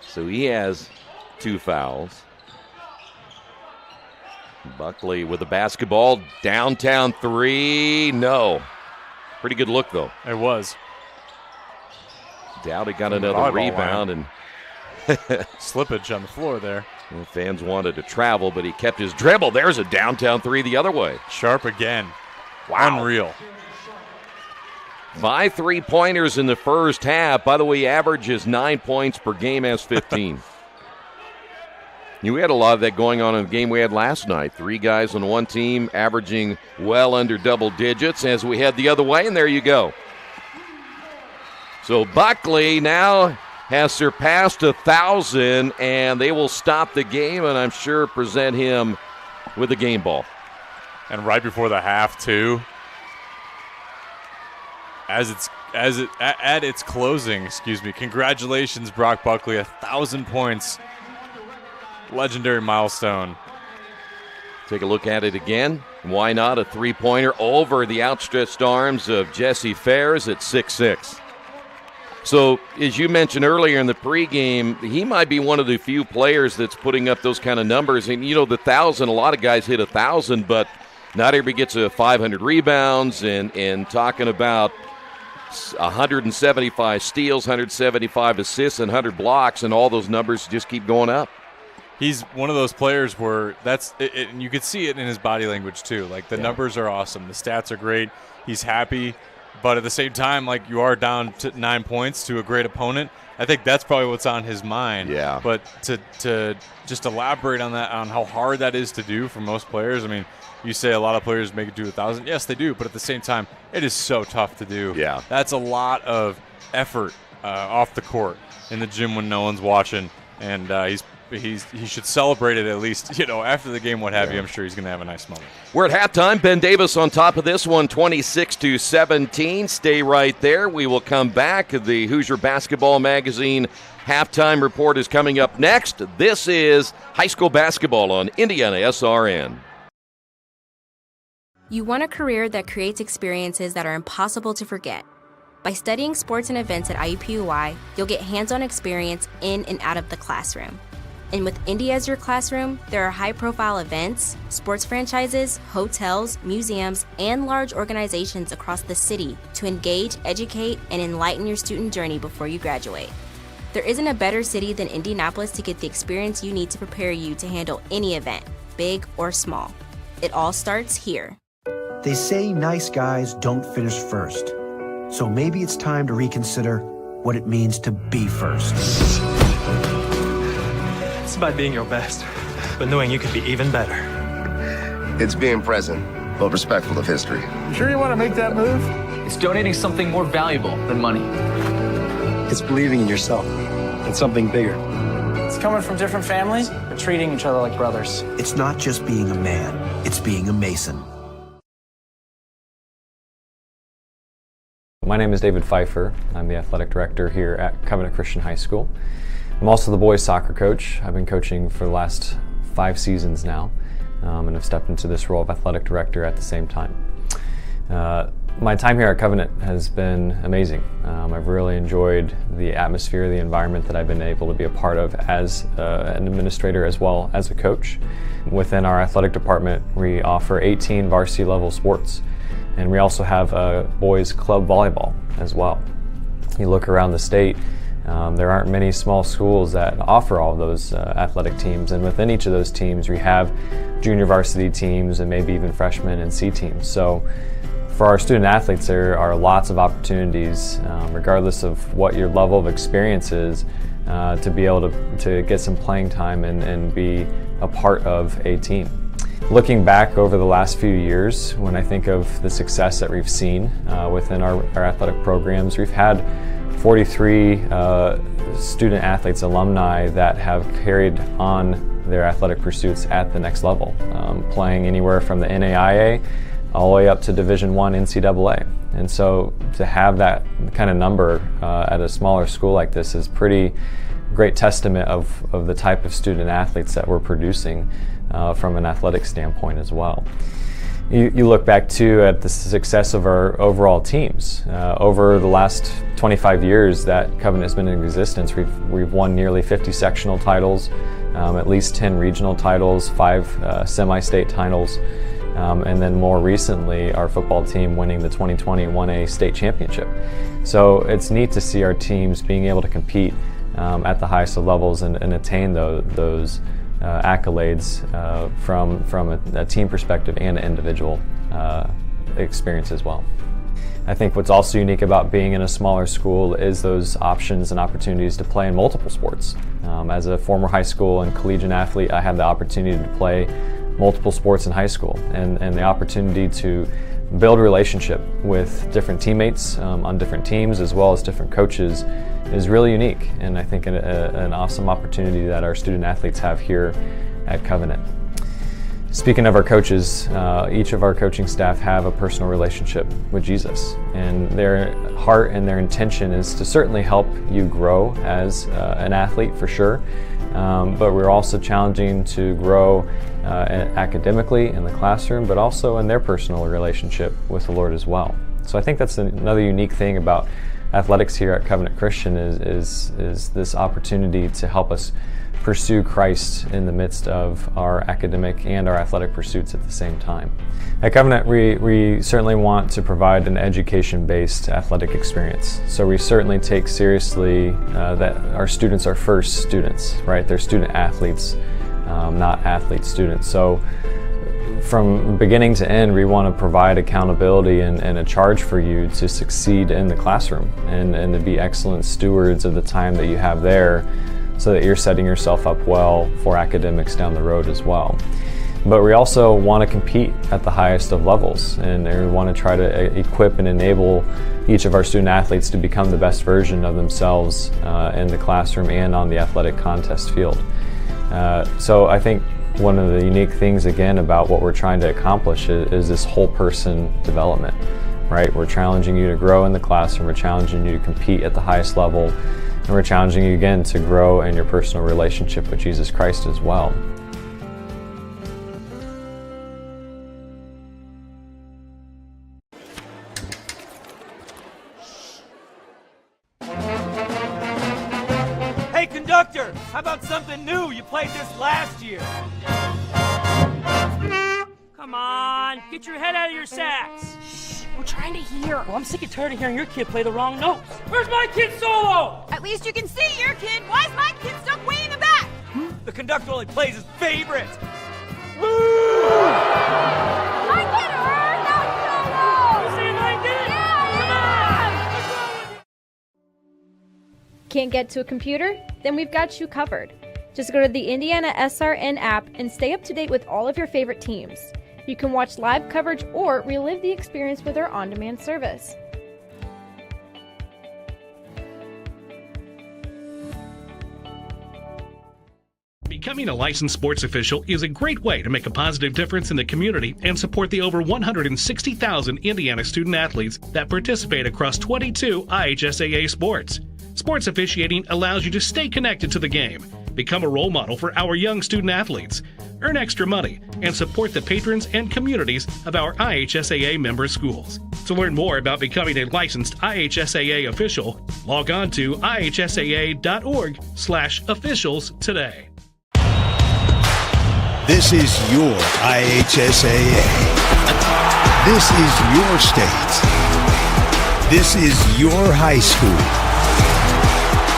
So he has 2 fouls. Buckley with the basketball. Downtown 3. No. Pretty good look, though. It was. Dowdy got another rebound. And slippage on the floor there. Well, fans wanted to travel, but he kept his dribble. There's a downtown 3 the other way. Sharp again. Wow. Unreal. 5 3-pointers in the first half. By the way, he averages 9 points per game, has 15. We had a lot of that going on in the game we had last night. 3 guys on one team averaging well under double digits as we head the other way, and there you go. So Buckley now has surpassed 1,000, and they will stop the game and I'm sure present him with a game ball. And right before the half, too, at its closing, congratulations, Brock Buckley, 1,000 points. Legendary milestone. Take a look at it again. Why not a three-pointer over the outstretched arms of Jesse Fares at 6'6". So, as you mentioned earlier in the pregame, he might be one of the few players that's putting up those kind of numbers. And, the 1,000, a lot of guys hit 1,000, but not everybody gets 500 rebounds and talking about 175 steals, 175 assists, and 100 blocks, and all those numbers just keep going up. He's one of those players where and you could see it in his body language too. Like the numbers are awesome, the stats are great. He's happy, but at the same time, like you are down to 9 points to a great opponent. I think that's probably what's on his mind. Yeah. But to just elaborate on that, on how hard that is to do for most players. I mean, you say a lot of players make it do 1,000. Yes, they do, but at the same time, it is so tough to do. Yeah. That's a lot of effort off the court in the gym when no one's watching, and he should celebrate it at least, after the game, what have you. I'm sure he's going to have a nice moment. We're at halftime. Ben Davis on top of this one, 26-17. Stay right there. We will come back. The Hoosier Basketball Magazine halftime report is coming up next. This is high school basketball on IndianaSRN. You want a career that creates experiences that are impossible to forget. By studying sports and events at IUPUI, you'll get hands-on experience in and out of the classroom. And with Indy as your classroom, there are high-profile events, sports franchises, hotels, museums, and large organizations across the city to engage, educate, and enlighten your student journey before you graduate. There isn't a better city than Indianapolis to get the experience you need to prepare you to handle any event, big or small. It all starts here. They say nice guys don't finish first. So maybe it's time to reconsider what it means to be first. It's about being your best, but knowing you could be even better. It's being present, but respectful of history. You sure you want to make that move? It's donating something more valuable than money. It's believing in yourself and something bigger. It's coming from different families, but treating each other like brothers. It's not just being a man, it's being a Mason. My name is David Pfeiffer. I'm the athletic director here at Covenant Christian High School. I'm also the boys soccer coach. I've been coaching for the last 5 seasons now, and have stepped into this role of athletic director at the same time. My time here at Covenant has been amazing. I've really enjoyed the atmosphere, the environment that I've been able to be a part of as an administrator as well as a coach. Within our athletic department, we offer 18 varsity level sports, and we also have boys club volleyball as well. You look around the state, there aren't many small schools that offer all of those athletic teams, and within each of those teams we have junior varsity teams and maybe even freshman and C teams. So for our student athletes, there are lots of opportunities, regardless of what your level of experience is, to be able to get some playing time and be a part of a team. Looking back over the last few years, when I think of the success that we've seen within our athletic programs, we've had 43 student athletes, alumni, that have carried on their athletic pursuits at the next level, playing anywhere from the NAIA all the way up to Division I NCAA. And so to have that kind of number at a smaller school like this is pretty great testament of the type of student athletes that we're producing from an athletic standpoint as well. You look back too at the success of our overall teams. Over the last 25 years that Covenant has been in existence, we've won nearly 50 sectional titles, at least 10 regional titles, 5 semi-state titles, and then more recently our football team winning the 2020 1A state championship. So it's neat to see our teams being able to compete at the highest of levels and attain those accolades from a team perspective and an individual experience as well. I think what's also unique about being in a smaller school is those options and opportunities to play in multiple sports. As a former high school and collegiate athlete, I had the opportunity to play multiple sports in high school, and the opportunity to build a relationship with different teammates on different teams as well as different coaches is really unique, and I think an awesome opportunity that our student athletes have here at Covenant. Speaking of our coaches, each of our coaching staff have a personal relationship with Jesus, and their heart and their intention is to certainly help you grow as an athlete for sure, but we're also challenging to grow academically in the classroom, but also in their personal relationship with the Lord as well. So I think that's another unique thing about athletics here at Covenant Christian is this opportunity to help us pursue Christ in the midst of our academic and our athletic pursuits at the same time. At Covenant, we certainly want to provide an education-based athletic experience. So we certainly take seriously that our students are first students, right? They're student athletes, not athlete students. So from beginning to end, we want to provide accountability and a charge for you to succeed in the classroom and to be excellent stewards of the time that you have there, so that you're setting yourself up well for academics down the road as well. But we also want to compete at the highest of levels, and we want to try to equip and enable each of our student athletes to become the best version of themselves in the classroom and on the athletic contest field. So I think one of the unique things again about what we're trying to accomplish is this whole person development, right? We're challenging you to grow in the classroom, we're challenging you to compete at the highest level, and we're challenging you again to grow in your personal relationship with Jesus Christ as well. Hey conductor, how about something new? You played this last year. Come on, get your head out of your sacks. We're trying to hear. Well, I'm sick and tired of hearing your kid play the wrong notes. Where's my kid solo? At least you can see your kid. Why is my kid stuck way in the back? The conductor only plays his favorite. My kid heard that solo! You saying I did? Yeah! Come on! Can't get to a computer? Then we've got you covered. Just go to the IndianaSRN app and stay up to date with all of your favorite teams. You can watch live coverage or relive the experience with our on-demand service. Becoming a licensed sports official is a great way to make a positive difference in the community and support the over 160,000 Indiana student athletes that participate across 22 IHSAA sports. Sports officiating allows you to stay connected to the game, become a role model for our young student athletes, earn extra money, and support the patrons and communities of our IHSAA member schools. To learn more about becoming a licensed IHSAA official, log on to ihsaa.org/officials today. This is your IHSAA. This is your state. This is your high school.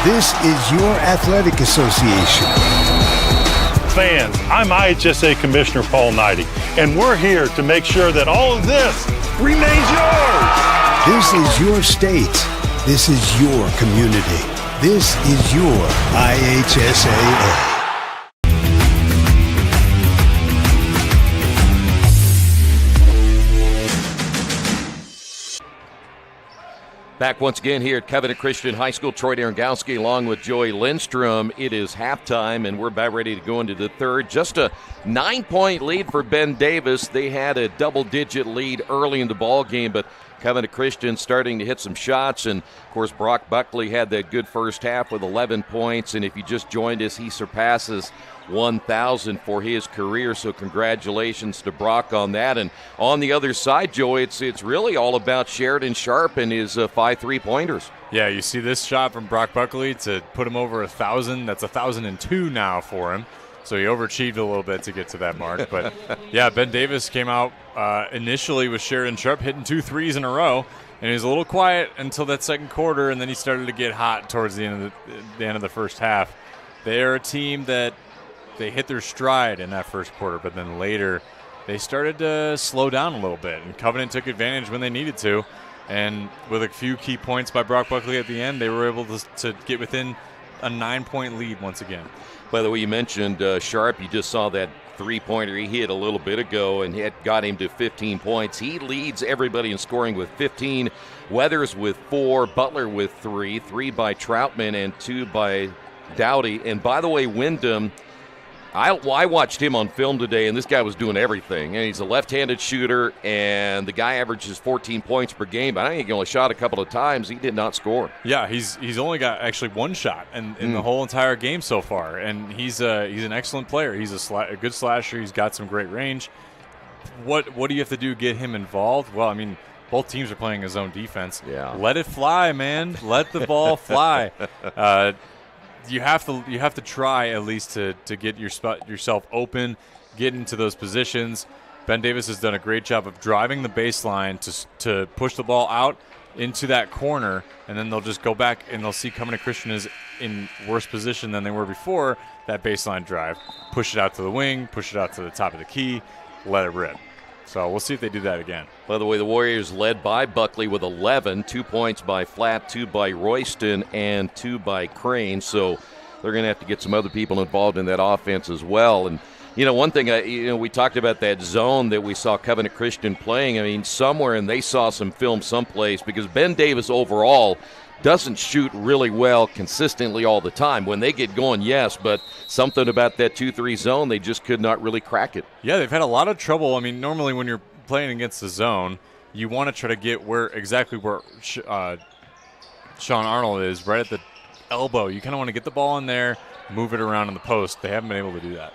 This is your athletic association. Fans, I'm IHSA Commissioner Paul Knighty, and we're here to make sure that all of this remains yours. This is your state. This is your community. This is your IHSAA. Back once again here at Covenant Christian High School. Troy Derengowski along with Joey Lindstrom. It is halftime, and we're about ready to go into the third. Just a 9-point lead for Ben Davis. They had a double-digit lead early in the ball game, but Covenant Christian starting to hit some shots. And, of course, Brock Buckley had that good first half with 11 points. And if you just joined us, he surpasses 1,000 for his career, so congratulations to Brock on that. And on the other side, Joe, it's really all about Sheridan Sharp and his 5 3-pointers. Yeah, you see this shot from Brock Buckley to put him over 1,000. That's 1,002 now for him. So he overachieved a little bit to get to that mark. But, yeah, Ben Davis came out initially with Sheridan Sharp hitting 2 threes in a row, and he was a little quiet until that second quarter, and then he started to get hot towards the end of the first half. They're a team that they hit their stride in that first quarter, but then later they started to slow down a little bit, and Covenant took advantage when they needed to. And with a few key points by Brock Buckley at the end, they were able to get within a 9-point lead once again. By the way, you mentioned Sharp. You just saw that three-pointer he hit a little bit ago, and it got him to 15 points. He leads everybody in scoring with 15. Weathers with 4, Butler with 3 by Troutman and 2 by Dowdy. And by the way, Wyndham, I watched him on film today, and this guy was doing everything. And he's a left-handed shooter, and the guy averages 14 points per game. But I think he only shot a couple of times. He did not score. Yeah, he's only got actually one shot in the whole entire game so far, and he's an excellent player. He's a good slasher. He's got some great range. What do you have to do to get him involved? Well, I mean, both teams are playing his own defense. Yeah, let it fly, man. Let the ball fly. You have to try at least to get yourself open, get into those positions. Ben Davis has done a great job of driving the baseline to push the ball out into that corner, and then they'll just go back and they'll see Covenant Christian is in worse position than they were before that baseline drive. Push it out to the wing, push it out to the top of the key, let it rip. So we'll see if they do that again. By the way, the Warriors led by Buckley with 11, 2 points by Flatt, 2 by Royston, and 2 by Crane. So they're going to have to get some other people involved in that offense as well. And, one thing, we talked about that zone that we saw Covenant Christian playing. I mean, somewhere, and they saw some film someplace, because Ben Davis overall doesn't shoot really well consistently all the time. When they get going, yes, but something about that 2-3 zone, they just could not really crack it. Yeah, they've had a lot of trouble. I mean, normally when you're playing against the zone, you want to try to get exactly where Sean Arnold is, right at the elbow. You kind of want to get the ball in there, move it around in the post. They haven't been able to do that.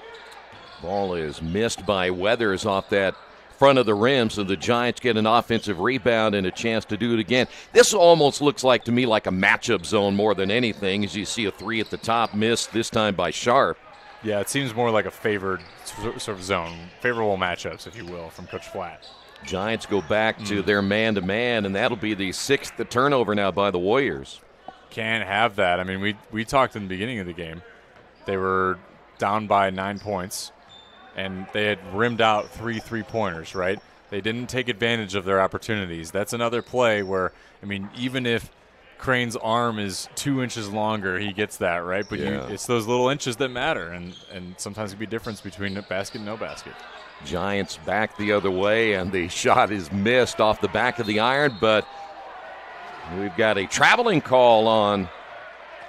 Ball is missed by Weathers off that front of the rim, so the Giants get an offensive rebound and a chance to do it again. This almost looks like to me like a matchup zone more than anything, as you see a 3 at the top missed, this time by Sharp. Yeah, it seems more like a favored sort of zone, favorable matchups, if you will, from Coach Flatt. Giants go back to their man-to-man, and that'll be the 6th turnover now by the Warriors. Can't have that. I mean, we talked in the beginning of the game. They were down by 9 points, and they had rimmed out 3 3-pointers, right? They didn't take advantage of their opportunities. That's another play where, I mean, even if Crane's arm is 2 inches longer, he gets that, right? But it's those little inches that matter, and sometimes it can be a difference between a basket and no basket. Giants back the other way, and the shot is missed off the back of the iron, but we've got a traveling call on.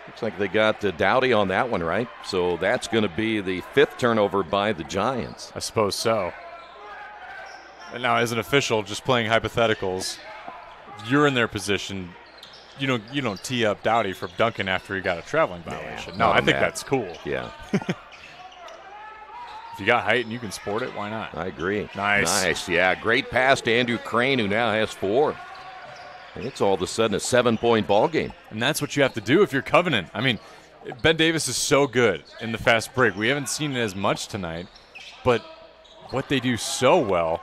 Looks like they got Dowdy on that one, right? So that's going to be the 5th turnover by the Giants. I suppose so. And now, as an official, just playing hypotheticals, you're in their position. You don't tee up Dowdy for dunking after he got a traveling violation. No, I think that's cool. Yeah. If you got height and you can sport it, why not? I agree. Nice. Yeah, great pass to Andrew Crane, who now has 4. And it's all of a sudden a 7-point ball game. And that's what you have to do if you're Covenant. I mean, Ben Davis is so good in the fast break. We haven't seen it as much tonight, but what they do so well,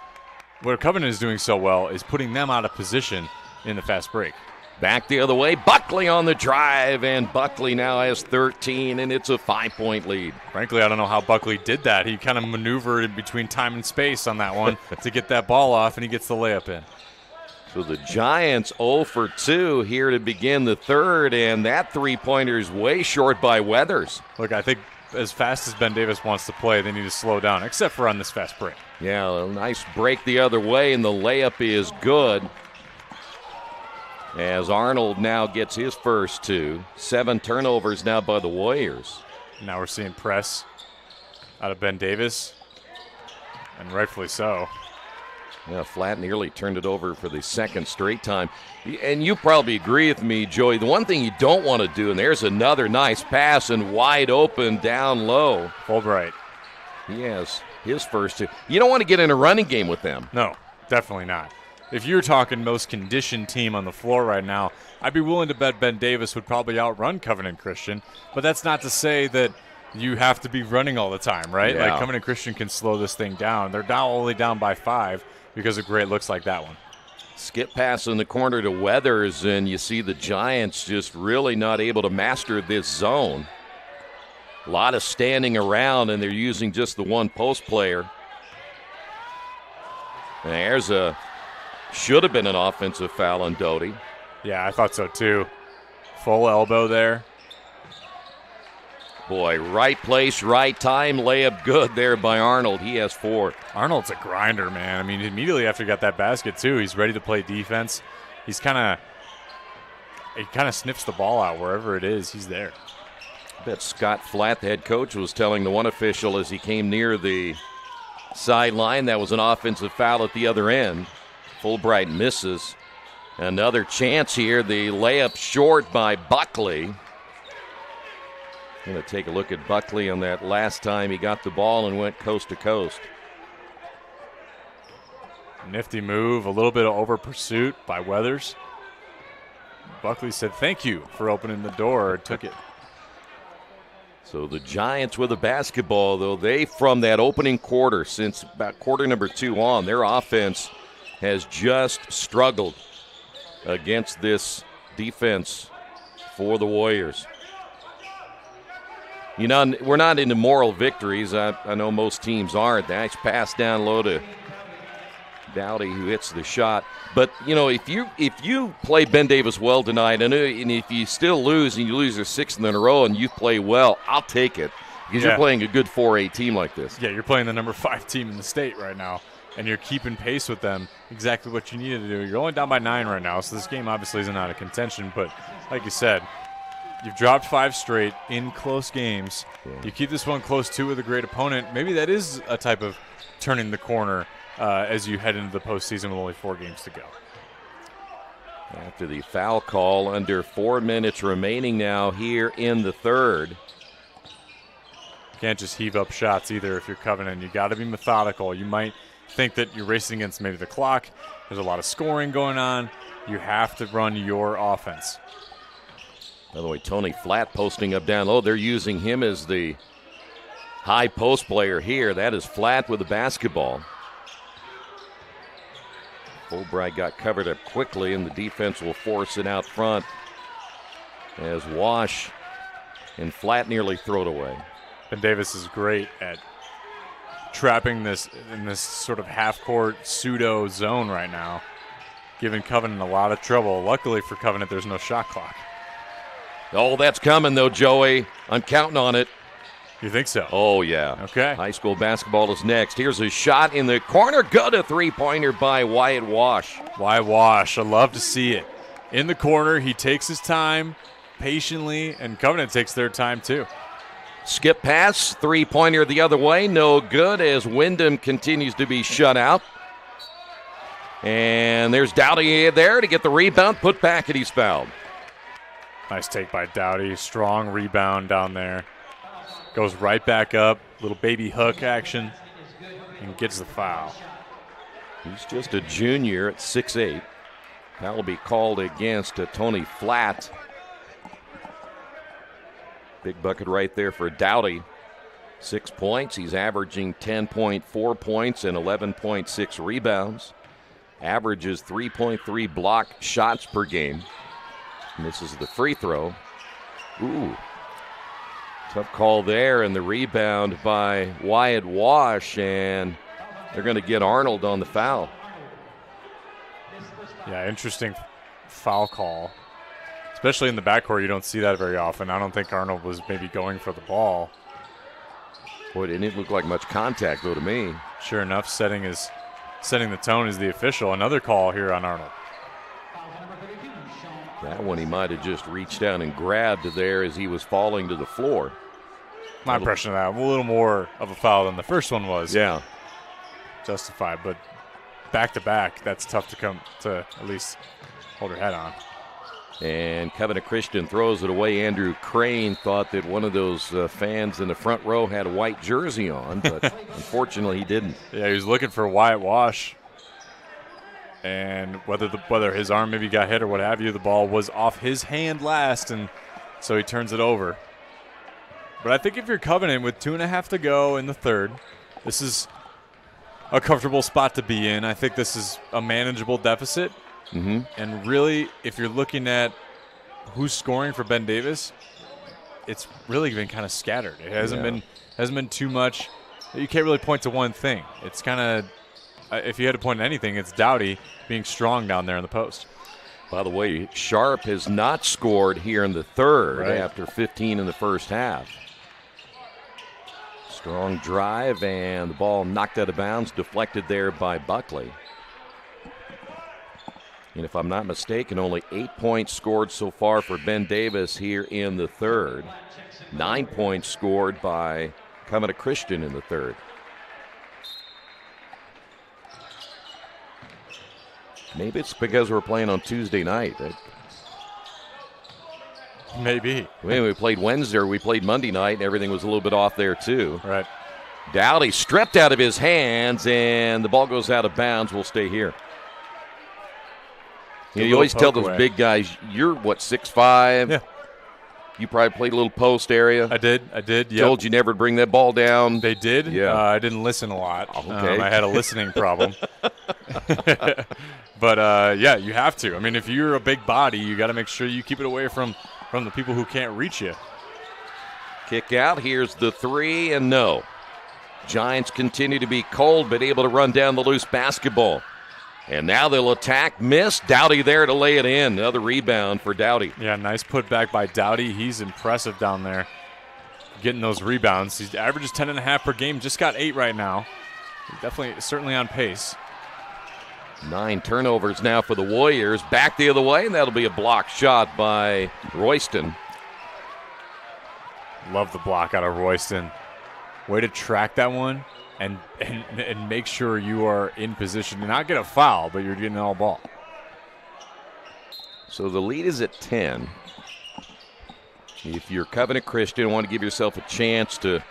what Covenant is doing so well, is putting them out of position in the fast break. Back the other way, Buckley on the drive, and Buckley now has 13, and it's a 5-point lead. Frankly, I don't know how Buckley did that. He kind of maneuvered in between time and space on that one to get that ball off, and he gets the layup in. So the Giants 0 for 2 here to begin the third, and that 3-pointer is way short by Weathers. Look, I think as fast as Ben Davis wants to play, they need to slow down, except for on this fast break. Yeah, a nice break the other way, and the layup is good. As Arnold now gets his first 2. 7 turnovers now by the Warriors. Now we're seeing press out of Ben Davis, and rightfully so. Yeah, Flatt nearly turned it over for the 2nd straight time. And you probably agree with me, Joey. The one thing you don't want to do, and there's another nice pass and wide open down low. Fulbright. He has his first 2. You don't want to get in a running game with them. No, definitely not. If you're talking most conditioned team on the floor right now, I'd be willing to bet Ben Davis would probably outrun Covenant Christian. But that's not to say that you have to be running all the time, right? Yeah. Like Covenant Christian can slow this thing down. They're now only down by 5 because of great looks like that one. Skip pass in the corner to Weathers, and you see the Giants just really not able to master this zone. A lot of standing around, and they're using just the one post player. And there's should have been an offensive foul on Doty. Yeah, I thought so too. Full elbow there. Boy, right place, right time, layup good there by Arnold. He has 4. Arnold's a grinder, man. I mean, immediately after he got that basket, too, he's ready to play defense. He kind of sniffs the ball out wherever it is. He's there. I bet Scott Flatt, the head coach, was telling the one official as he came near the sideline that was an offensive foul at the other end. Fulbright misses. Another chance here. The layup short by Buckley. Going to take a look at Buckley on that last time he got the ball and went coast to coast. Nifty move, a little bit of over pursuit by Weathers. Buckley said thank you for opening the door, took it. So the Giants with the basketball, though, they from that opening quarter, since about quarter number 2 on, their offense has just struggled against this defense for the Warriors. You know, we're not into moral victories. I know most teams aren't. Nice pass down low to Dowdy, who hits the shot. But, you know, if you play Ben Davis well tonight, and if you still lose and you lose your 6th in a row and you play well, I'll take it. Because you're playing a good 4A team like this. Yeah, you're playing the number 5 team in the state right now, and you're keeping pace with them, exactly what you needed to do. You're only down by 9 right now, so this game obviously isn't out of contention. But like you said, you've dropped 5 straight in close games. Yeah. You keep this one close, too, with a great opponent. Maybe that is a type of turning the corner as you head into the postseason with only 4 games to go. After the foul call, under 4 minutes remaining now here in the third. Can't just heave up shots either if you're Covenant. You got to be methodical. You might think that you're racing against maybe the clock. There's a lot of scoring going on. You have to run your offense. By the way, Tony Flatt posting up down low. They're using him as the high post player here. That is Flatt with the basketball. Fulbright got covered up quickly, and the defense will force it out front as Wash and Flatt nearly throw it away. Ben Davis is great at trapping this in this sort of half-court pseudo zone right now, giving Covenant a lot of trouble. Luckily for Covenant, there's no shot clock. Oh, that's coming, though, Joey. I'm counting on it. You think so? Oh, yeah. Okay. High school basketball is next. Here's a shot in the corner. Good, a three-pointer by Wyatt Wash. Wyatt Wash, I love to see it. In the corner, he takes his time patiently, and Covenant takes their time, too. Skip pass, three-pointer the other way. No good as Wyndham continues to be shut out. And there's Dowdy there to get the rebound, put back, and he's fouled. Nice take by Dowdy. Strong rebound down there. Goes right back up. Little baby hook action. And gets the foul. He's just a junior at 6'8". That will be called against Tony Flatt. Big bucket right there for Dowdy. 6 points. He's averaging 10.4 points and 11.6 rebounds. Averages 3.3 block shots per game. And this is the free throw. Ooh. Tough call there, and the rebound by Wyatt Wash, and they're going to get Arnold on the foul. Yeah, interesting foul call. Especially in the backcourt, you don't see that very often. I don't think Arnold was maybe going for the ball. Boy, it didn't look like much contact, though, to me. Sure enough, setting the tone is the official. Another call here on Arnold. That one he might have just reached down and grabbed there as he was falling to the floor. My impression of that, a little more of a foul than the first one was. Yeah. Justified, but back-to-back, that's tough to come to at least hold her head on. And Covenant Christian throws it away. Andrew Crane thought that one of those fans in the front row had a white jersey on, but unfortunately he didn't. Yeah, he was looking for Wyatt Wash. And whether his arm maybe got hit or what have you, the ball was off his hand last, and so he turns it over. But I think if you're Covenant with 2.5 to go in the third, this is a comfortable spot to be in. I think this is a manageable deficit. Mm-hmm. And really, if you're looking at who's scoring for Ben Davis, it's really been kind of scattered. It hasn't been too much. You can't really point to one thing. It's kind of, if you had to point to anything, it's Dowdy being strong down there in the post. By the way, Sharp has not scored here in the third after 15 in the first half. Strong drive, and the ball knocked out of bounds, deflected there by Buckley. And if I'm not mistaken, only 8 points scored so far for Ben Davis here in the third. 9 points scored by Covenant Christian in the third. Maybe it's because we're playing on Tuesday night. Maybe. We played Wednesday, or we played Monday night, and everything was a little bit off there too. Right. Dowdy stripped out of his hands, and the ball goes out of bounds. We'll stay here. You always tell those big guys, you're, 6'5"? Yeah. You probably played a little post area. I did, yep. Told you never to bring that ball down. They did? Yeah. I didn't listen a lot. Okay. I had a listening problem. But, yeah, you have to. I mean, if you're a big body, you got to make sure you keep it away from the people who can't reach you. Kick out. Here's the three, and no. Giants continue to be cold, but able to run down the loose basketball. And now they'll attack, miss. Dowdy there to lay it in. Another rebound for Dowdy. Yeah, nice putback by Dowdy. He's impressive down there, getting those rebounds. He averages 10.5 per game. Just got 8 right now. He's certainly on pace. 9 turnovers now for the Warriors. Back the other way, and that'll be a block shot by Royston. Love the block out of Royston. Way to track that one. And make sure you are in position to not get a foul, but you're getting all ball. So the lead is at 10. If you're Covenant Christian and want to give yourself a chance to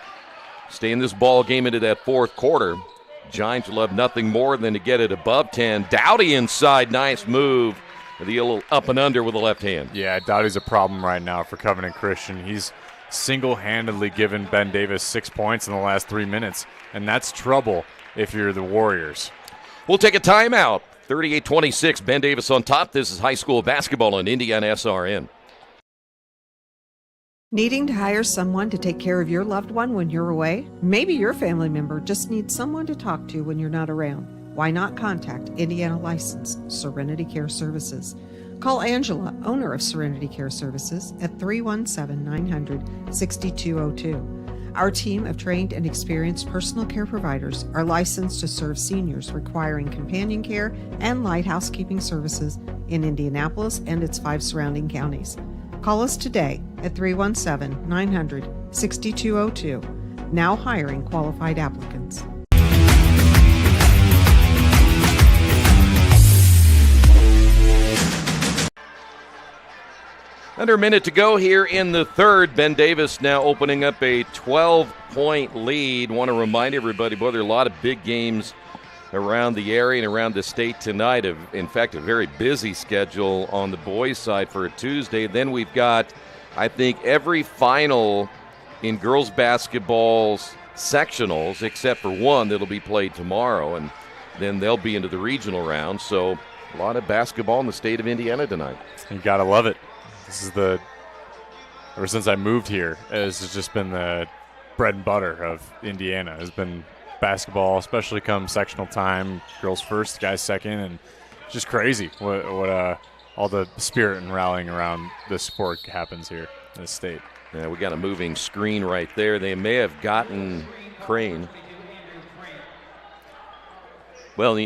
stay in this ball game into that fourth quarter, Giants will have nothing more than to get it above 10. Dowdy inside, nice move. The little up and under with the left hand. Yeah, Dowdy's a problem right now for Covenant Christian. He's single-handedly given Ben Davis 6 points in the last 3 minutes, and that's trouble if you're the Warriors. We'll take a timeout. 38-26, Ben Davis on top. This is high school basketball on IndianaSRN. Needing to hire someone to take care of your loved one when you're away? Maybe your family member just needs someone to talk to when you're not around. Why not contact Indiana licensed Serenity Care Services? Call Angela, owner of Serenity Care Services, at 317-900-6202. Our team of trained and experienced personal care providers are licensed to serve seniors requiring companion care and light housekeeping services in Indianapolis and its 5 surrounding counties. Call us today at 317-900-6202. Now hiring qualified applicants. Under a minute to go here in the third. Ben Davis now opening up a 12-point lead. Want to remind everybody, boy, there are a lot of big games around the area and around the state tonight. In fact, a very busy schedule on the boys' side for a Tuesday. Then we've got, I think, every final in girls' basketball's sectionals except for one that'll be played tomorrow, and then they'll be into the regional round. So a lot of basketball in the state of Indiana tonight. You got to love it. This is ever since I moved here, this has just been the bread and butter of Indiana. Has been basketball, especially come sectional time, girls first, guys second, and just crazy what all the spirit and rallying around this sport happens here in the state. Yeah, we got a moving screen right there. They may have gotten Crane. Well,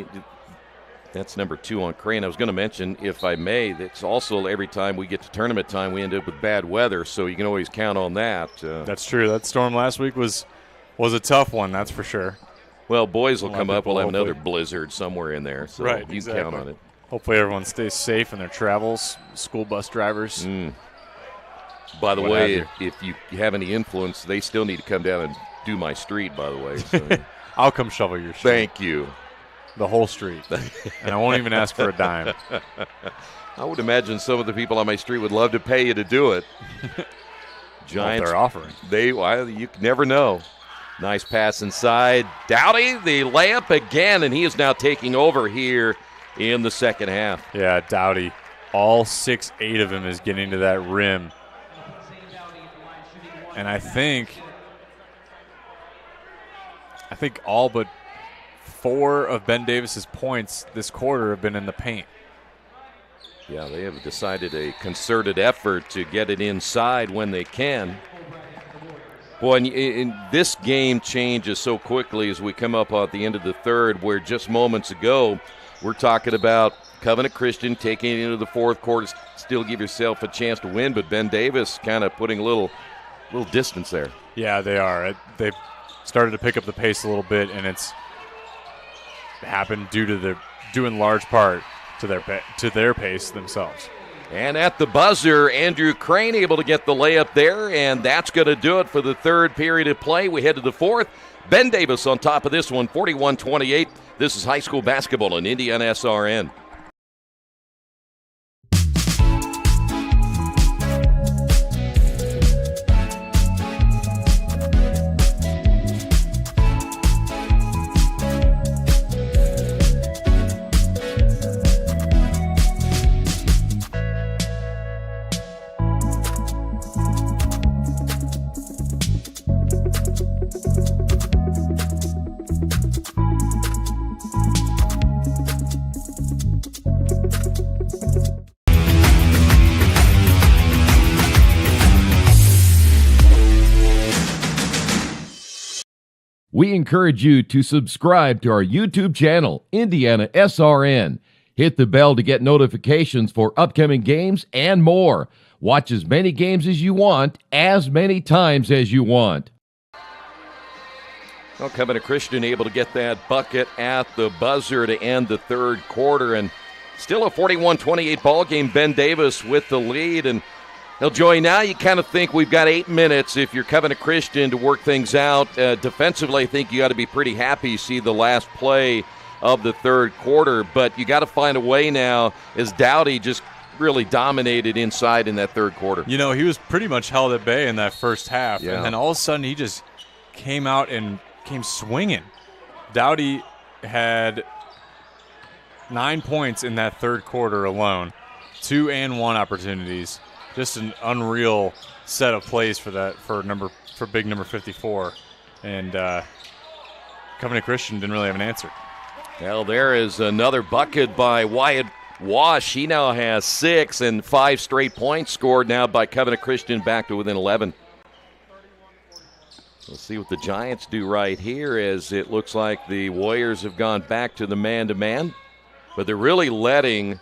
that's number 2 on Crane. I was going to mention, if I may, that's also every time we get to tournament time, we end up with bad weather, so you can always count on that. That's true. That storm last week was a tough one, that's for sure. Well, boys will come up. We'll have another blizzard somewhere in there, so right, you exactly. count on it. Hopefully everyone stays safe in their travels, school bus drivers. By the way, if you have any influence, they still need to come down and do my street, by the way. So. I'll come shovel your street. Thank you. The whole street. And I won't even ask for a dime. I would imagine some of the people on my street would love to pay you to do it. Giants, they're offering. You never know. Nice pass inside. Dowdy, the layup again, and he is now taking over here in the second half. Yeah, Dowdy. All 6'8" of him is getting to that rim. And I think all but 4 of Ben Davis's points this quarter have been in the paint. Yeah, they have decided a concerted effort to get it inside when they can. Boy, and this game changes so quickly as we come up at the end of the third, where just moments ago we're talking about Covenant Christian taking it into the fourth quarter, still give yourself a chance to win, but Ben Davis kind of putting a little distance there. Yeah, they are. They've started to pick up the pace a little bit, and it's happened due in large part to their pace themselves. And at the buzzer, Andrew Crane able to get the layup there, and that's going to do it for the third period of play. We head to the fourth. Ben Davis on top of this one, 41-28. This is high school basketball on IndianaSRN. We encourage you to subscribe to our YouTube channel, IndianaSRN. Hit the bell to get notifications for upcoming games and more. Watch as many games as you want, as many times as you want. Well, Covenant Christian able to get that bucket at the buzzer to end the third quarter, and still a 41-28 ball game. Ben Davis with the lead, and Joey, now you kind of think we've got 8 minutes if you're Covenant Christian to work things out. Defensively, I think you got to be pretty happy to see the last play of the third quarter, but you got to find a way now as Dowdy just really dominated inside in that third quarter. You know, he was pretty much held at bay in that first half, yeah. And then all of a sudden he just came out and came swinging. Dowdy had 9 points in that third quarter alone, 2 and 1 opportunities. Just an unreal set of plays for big number 54, and Covenant Christian didn't really have an answer. Well, there is another bucket by Wyatt Wash. He now has 6 and 5 straight points scored now by Covenant Christian, back to within 11. We'll see what the Giants do right here, as it looks like the Warriors have gone back to the man-to-man, but they're really letting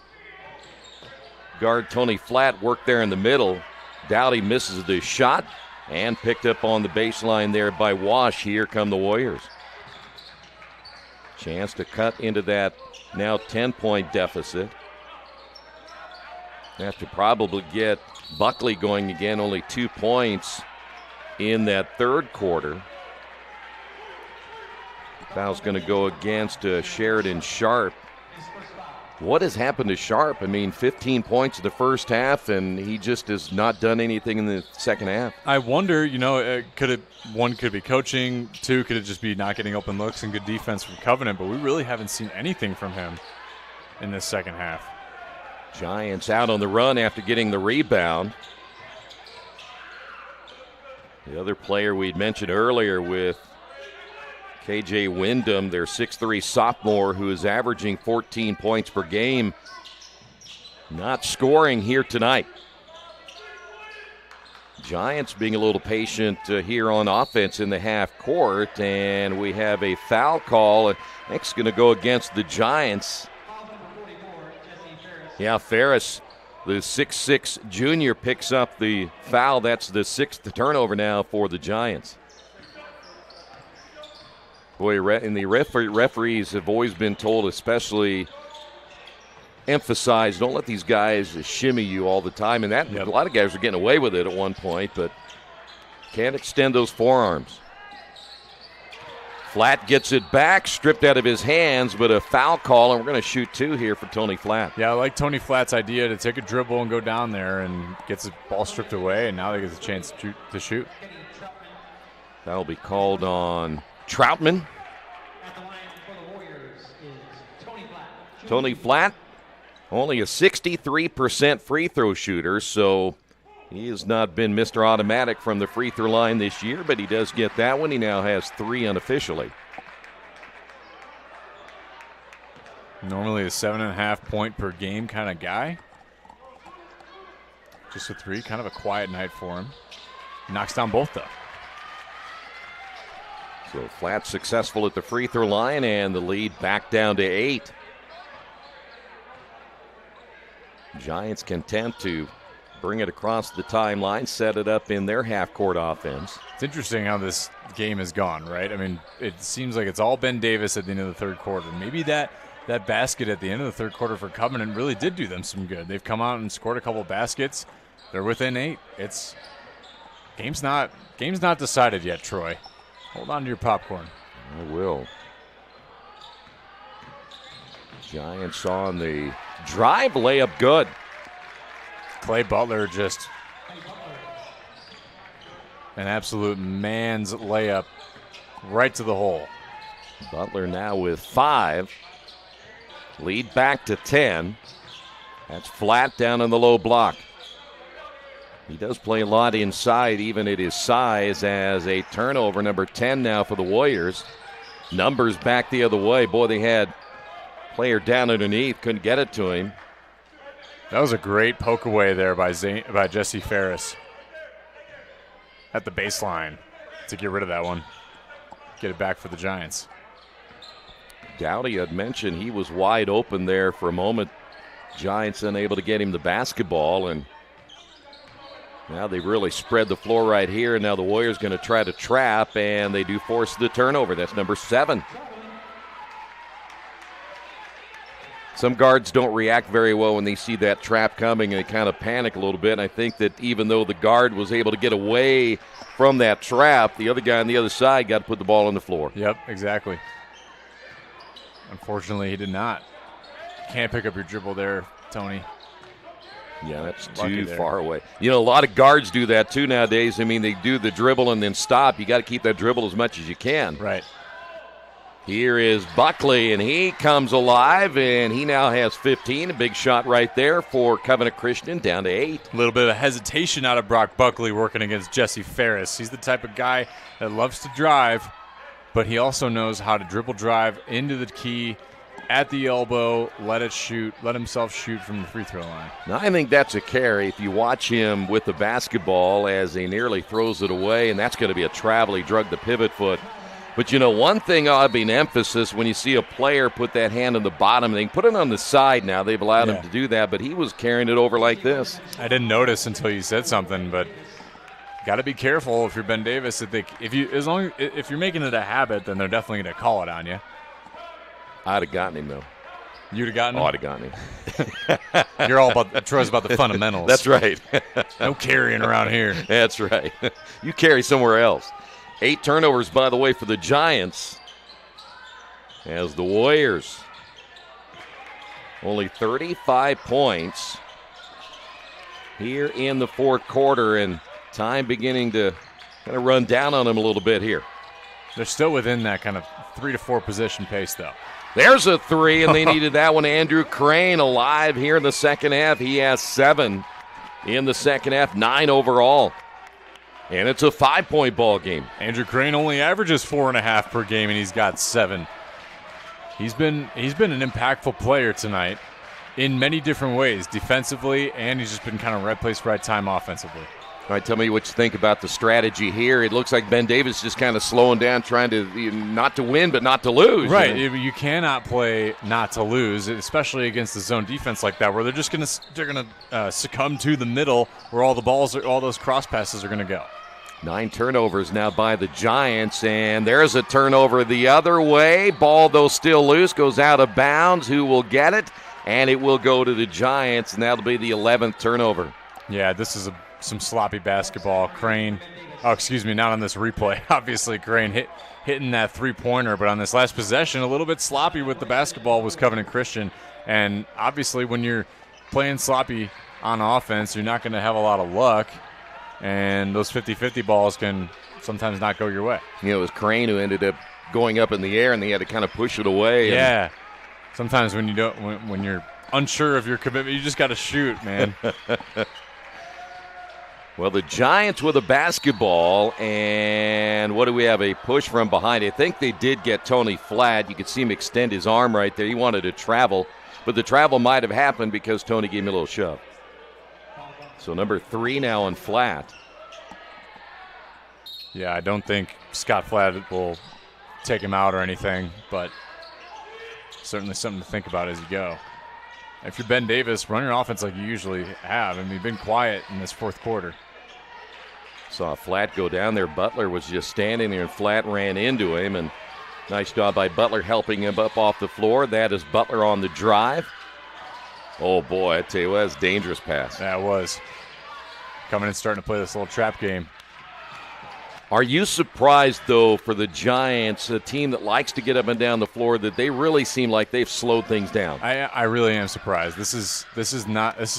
guard Tony Flatt work there in the middle. Dowdy misses the shot and picked up on the baseline there by Wash. Here come the Warriors. Chance to cut into that now 10-point deficit. Have to probably get Buckley going again, only 2 points in that third quarter. Foul's going to go against Sheridan Sharp. What has happened to Sharp? I mean, 15 points in the first half, and he just has not done anything in the second half. I wonder, one could be coaching, 2 could it just be not getting open looks and good defense from Covenant, but we really haven't seen anything from him in this second half. Giants out on the run after getting the rebound. The other player we'd mentioned earlier with KJ Wyndham, their 6'3 sophomore, who is averaging 14 points per game, not scoring here tonight. Giants being a little patient here on offense in the half court, and we have a foul call. It's going to go against the Giants. Yeah, Ferris, the 6'6 junior, picks up the foul. That's the 6th turnover now for the Giants. Boy, and the referees have always been told, especially emphasize, don't let these guys shimmy you all the time. And that, a lot of guys are getting away with it at one point, but can't extend those forearms. Flatt gets it back, stripped out of his hands, but a foul call, and we're going to shoot 2 here for Tony Flatt. Yeah, I like Tony Flatt's idea to take a dribble and go down there and gets the ball stripped away, and now they get a chance to shoot. That'll be called on Troutman. Tony Flatt, only a 63% free throw shooter, so he has not been Mr. Automatic from the free throw line this year, but he does get that one. He now has 3 unofficially. Normally a 7.5 point per game kind of guy. Just a 3, kind of a quiet night for him. Knocks down both though. So Flat successful at the free throw line, and the lead back down to 8. Giants content to bring it across the timeline, set it up in their half-court offense. It's interesting how this game has gone, right? I mean, it seems like it's all Ben Davis at the end of the third quarter. Maybe that basket at the end of the third quarter for Covenant really did do them some good. They've come out and scored a couple baskets. They're within 8. It's game's not decided yet, Troy. Hold on to your popcorn. I will. Giants on the drive, layup good. Clay Butler just an absolute man's layup right to the hole. Butler now with 5. Lead back to 10. That's Flat down in the low block. He does play a lot inside, even at his size, as a turnover, number 10 now for the Warriors. Numbers back the other way. Boy, they had player down underneath, couldn't get it to him. That was a great poke away there by Jesse Ferris at the baseline to get rid of that one. Get it back for the Giants. Dowdy had mentioned he was wide open there for a moment. Giants unable to get him the basketball, and now they really spread the floor right here. And now the Warriors going to try to trap, and they do force the turnover. That's number 7. Some guards don't react very well when they see that trap coming, and they kind of panic a little bit. And I think that even though the guard was able to get away from that trap, the other guy on the other side got to put the ball on the floor. Yep, exactly. Unfortunately, he did not. Can't pick up your dribble there, Tony. Yeah, that's too far away. You know, a lot of guards do that too nowadays. I mean, they do the dribble and then stop. You got to keep that dribble as much as you can. Right. Here is Buckley, and he comes alive, and he now has 15. A big shot right there for Covenant Christian, down to 8. A little bit of hesitation out of Brock Buckley working against Jesse Ferris. He's the type of guy that loves to drive, but he also knows how to dribble drive into the key, at the elbow, let himself shoot from the free throw line. Now, I think that's a carry. If you watch him with the basketball as he nearly throws it away, and that's going to be a travel. He drug the pivot foot. But, you know, one thing ought to be an emphasis when you see a player put that hand on the bottom, they can put it on the side now. They've allowed him to do that, but he was carrying it over like this. I didn't notice until you said something, but got to be careful if you're Ben Davis. If you're making it a habit, then they're definitely going to call it on you. I'd have gotten him, though. You'd have gotten him? Oh, I'd have gotten him. You're all about, Troy's about the fundamentals. That's right. No carrying around here. That's right. You carry somewhere else. 8 turnovers, by the way, for the Giants. As the Warriors, only 35 points here in the fourth quarter, and time beginning to kind of run down on them a little bit here. They're still within that kind of 3 to 4 possession pace, though. There's a 3, and they needed that one. Andrew Crane alive here in the second half. He has 7 in the second half, 9 overall. And it's a 5-point ball game. Andrew Crane only averages 4.5 per game, and he's got 7. He's been an impactful player tonight in many different ways, defensively, and he's just been kind of right place, right time offensively. All right, tell me what you think about the strategy here. It looks like Ben Davis just kind of slowing down, trying to not to win but not to lose. Right, you cannot play not to lose, especially against the zone defense like that, where they're gonna succumb to the middle, where all those cross passes are gonna go. 9 turnovers now by the Giants, and there's a turnover the other way. Ball, though still loose, goes out of bounds. Who will get it? And it will go to the Giants, and that'll be the 11th turnover. Yeah, this is some sloppy basketball. Crane, not on this replay. Obviously, Crane hitting that three-pointer, but on this last possession, a little bit sloppy with the basketball was Covenant Christian. And obviously, when you're playing sloppy on offense, you're not going to have a lot of luck. And those 50-50 balls can sometimes not go your way. You know, it was Crane who ended up going up in the air, and they had to kind of push it away. Yeah. Sometimes when you're unsure of your commitment, you just got to shoot, man. Well, the Giants with a basketball, and what do we have? A push from behind. I think they did get Tony Flat. You could see him extend his arm right there. He wanted to travel, but the travel might have happened because Tony gave him a little shove. So number 3 now on Flat. Yeah, I don't think Scott Flat will take him out or anything, but certainly something to think about as you go. If you're Ben Davis, run your offense like you usually have. I mean, you've been quiet in this fourth quarter. Saw Flat go down there. Butler was just standing there, and Flat ran into him. And nice job by Butler helping him up off the floor. That is Butler on the drive. Oh, boy, I tell you what, that's a dangerous pass. Yeah, it was. Coming in starting to play this little trap game. Are you surprised, though, for the Giants, a team that likes to get up and down the floor, that they really seem like they've slowed things down? I really am surprised. This is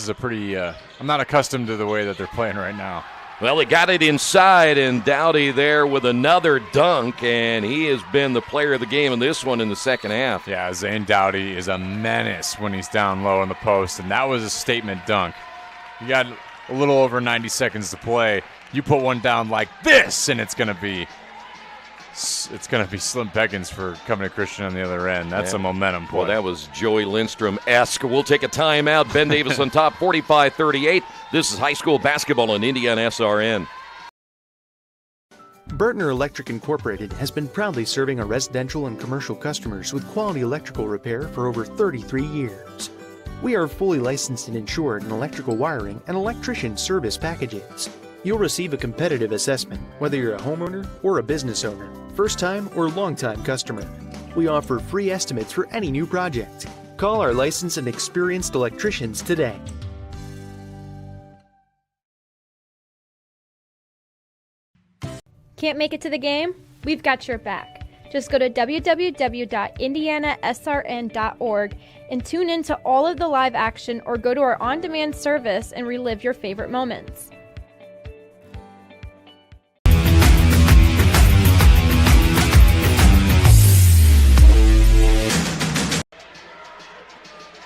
a pretty I'm not accustomed to the way that they're playing right now. Well, they got it inside, and Dowdy there with another dunk, and he has been the player of the game in this one in the second half. Yeah, Zane Dowdy is a menace when he's down low in the post, and that was a statement dunk. You got a little over 90 seconds to play. You put one down like this, and it's gonna be Slim Peckins for Covenant Christian on the other end. That's a momentum play. Well, that was Joey Lindstrom-esque. We'll take a timeout. Ben Davis on top, 45-38. This is high school basketball on IndianaSRN. Burtner Electric Incorporated has been proudly serving our residential and commercial customers with quality electrical repair for over 33 years. We are fully licensed and insured in electrical wiring and electrician service packages. You'll receive a competitive assessment, whether you're a homeowner or a business owner, first-time or long-time customer. We offer free estimates for any new project. Call our licensed and experienced electricians today. Can't make it to the game? We've got your back. Just go to www.IndianaSRN.org and tune in to all of the live action, or go to our on-demand service and relive your favorite moments.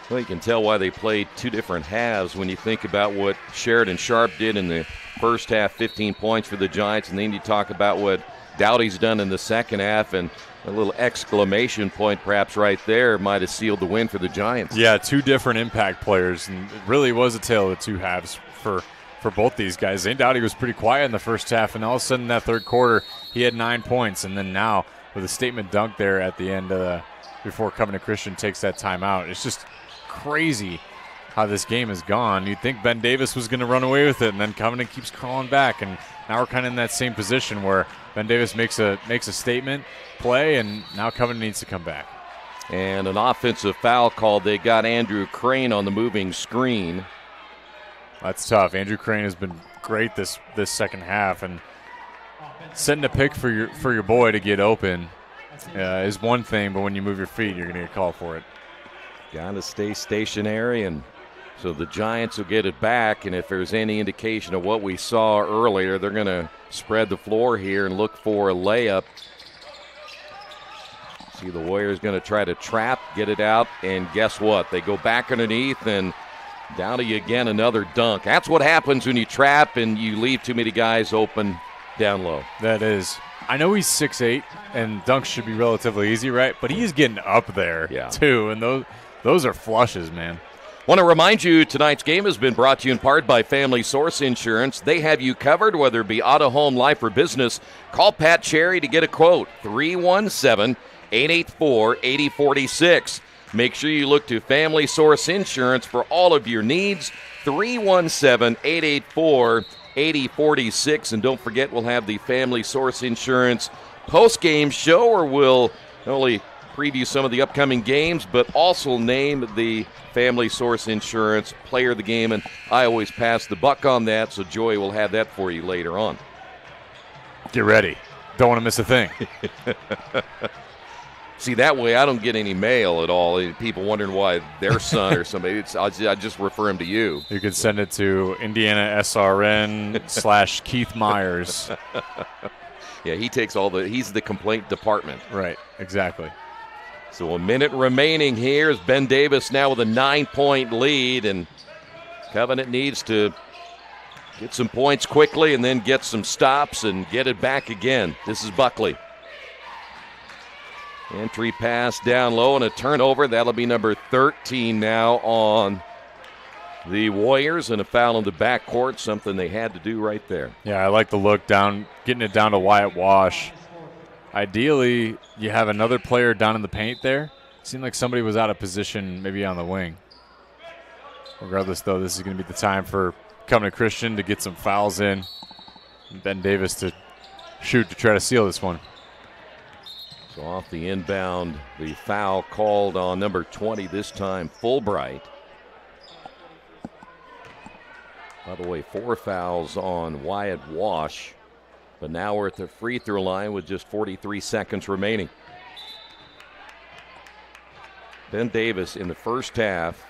Well, you can tell why they played two different halves when you think about what Sheridan Sharp did in the first half, 15 points for the Giants, and then you talk about what Dowdy's done in the second half, and a little exclamation point perhaps right there might have sealed the win for the Giants. Yeah, two different impact players, and it really was a tale of the two halves for both these guys. Zane Dowdy was pretty quiet in the first half, and all of a sudden in that third quarter, he had 9 points, and then now with a statement dunk there at the end before Covenant Christian takes that timeout. It's just crazy how this game has gone. You'd think Ben Davis was going to run away with it, and then Covenant keeps crawling back, and now we're kind of in that same position where Ben Davis makes a statement play, and now Covenant needs to come back. And an offensive foul called. They got Andrew Crane on the moving screen. That's tough. Andrew Crane has been great this second half, and setting a pick for your boy to get open is one thing, but when you move your feet, you're going to get called for it. Got to stay stationary, and so the Giants will get it back, and if there's any indication of what we saw earlier, they're going to spread the floor here and look for a layup. See, the Warriors going to try to trap, get it out, and guess what? They go back underneath, and Dowdy again, another dunk. That's what happens when you trap and you leave too many guys open down low. That is. I know he's 6'8", and dunks should be relatively easy, right? But he's getting up there, too, and those are flushes, man. Want to remind you, tonight's game has been brought to you in part by Family Source Insurance. They have you covered, whether it be auto, home, life, or business. Call Pat Cherry to get a quote, 317-884-8046. Make sure you look to Family Source Insurance for all of your needs, 317-884-8046. And don't forget, we'll have the Family Source Insurance post-game show, where we'll not only preview some of the upcoming games, but also name the Family Source Insurance player of the game, and I always pass the buck on that, so Joey will have that for you later on. Get ready. Don't want to miss a thing. See, that way I don't get any mail at all. People wondering why their son or somebody, I just refer him to you. You could send it to IndianaSRN/Keith Myers. Yeah, he takes he's the complaint department. Right, exactly. So a minute remaining here is Ben Davis now with a 9-point lead, and Covenant needs to get some points quickly and then get some stops and get it back again. This is Buckley. Entry pass down low and a turnover. That'll be number 13 now on the Warriors, and a foul in the backcourt, something they had to do right there. Yeah, I like the look down, getting it down to Wyatt Wash. ideally, you have another player down in the paint there. It seemed like somebody was out of position, maybe on the wing. Regardless, though, this is going to be the time for Covenant Christian to get some fouls in. And Ben Davis to shoot to try to seal this one. So off the inbound, the foul called on number 20 this time, Fulbright. By the way, 4 fouls on Wyatt Wash. But now we're at the free throw line with just 43 seconds remaining. Ben Davis in the first half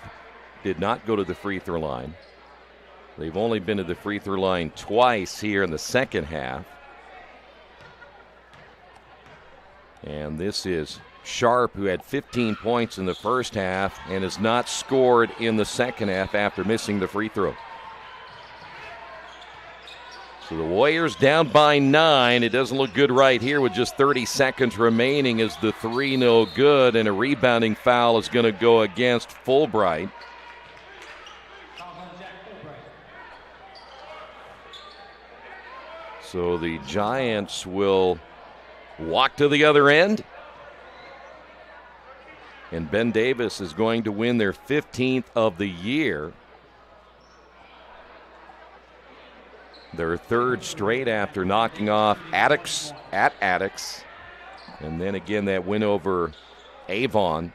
did not go to the free throw line. They've only been to the free throw line twice here in the second half. And this is Sharp, who had 15 points in the first half and has not scored in the second half after missing the free throw. So the Warriors down by 9. It doesn't look good right here with just 30 seconds remaining as the 3 no good, and a rebounding foul is going to go against Fulbright. So the Giants will walk to the other end. And Ben Davis is going to win their 15th of the year. Their 3rd straight after knocking off Attucks at Attucks. And then again that win over Avon.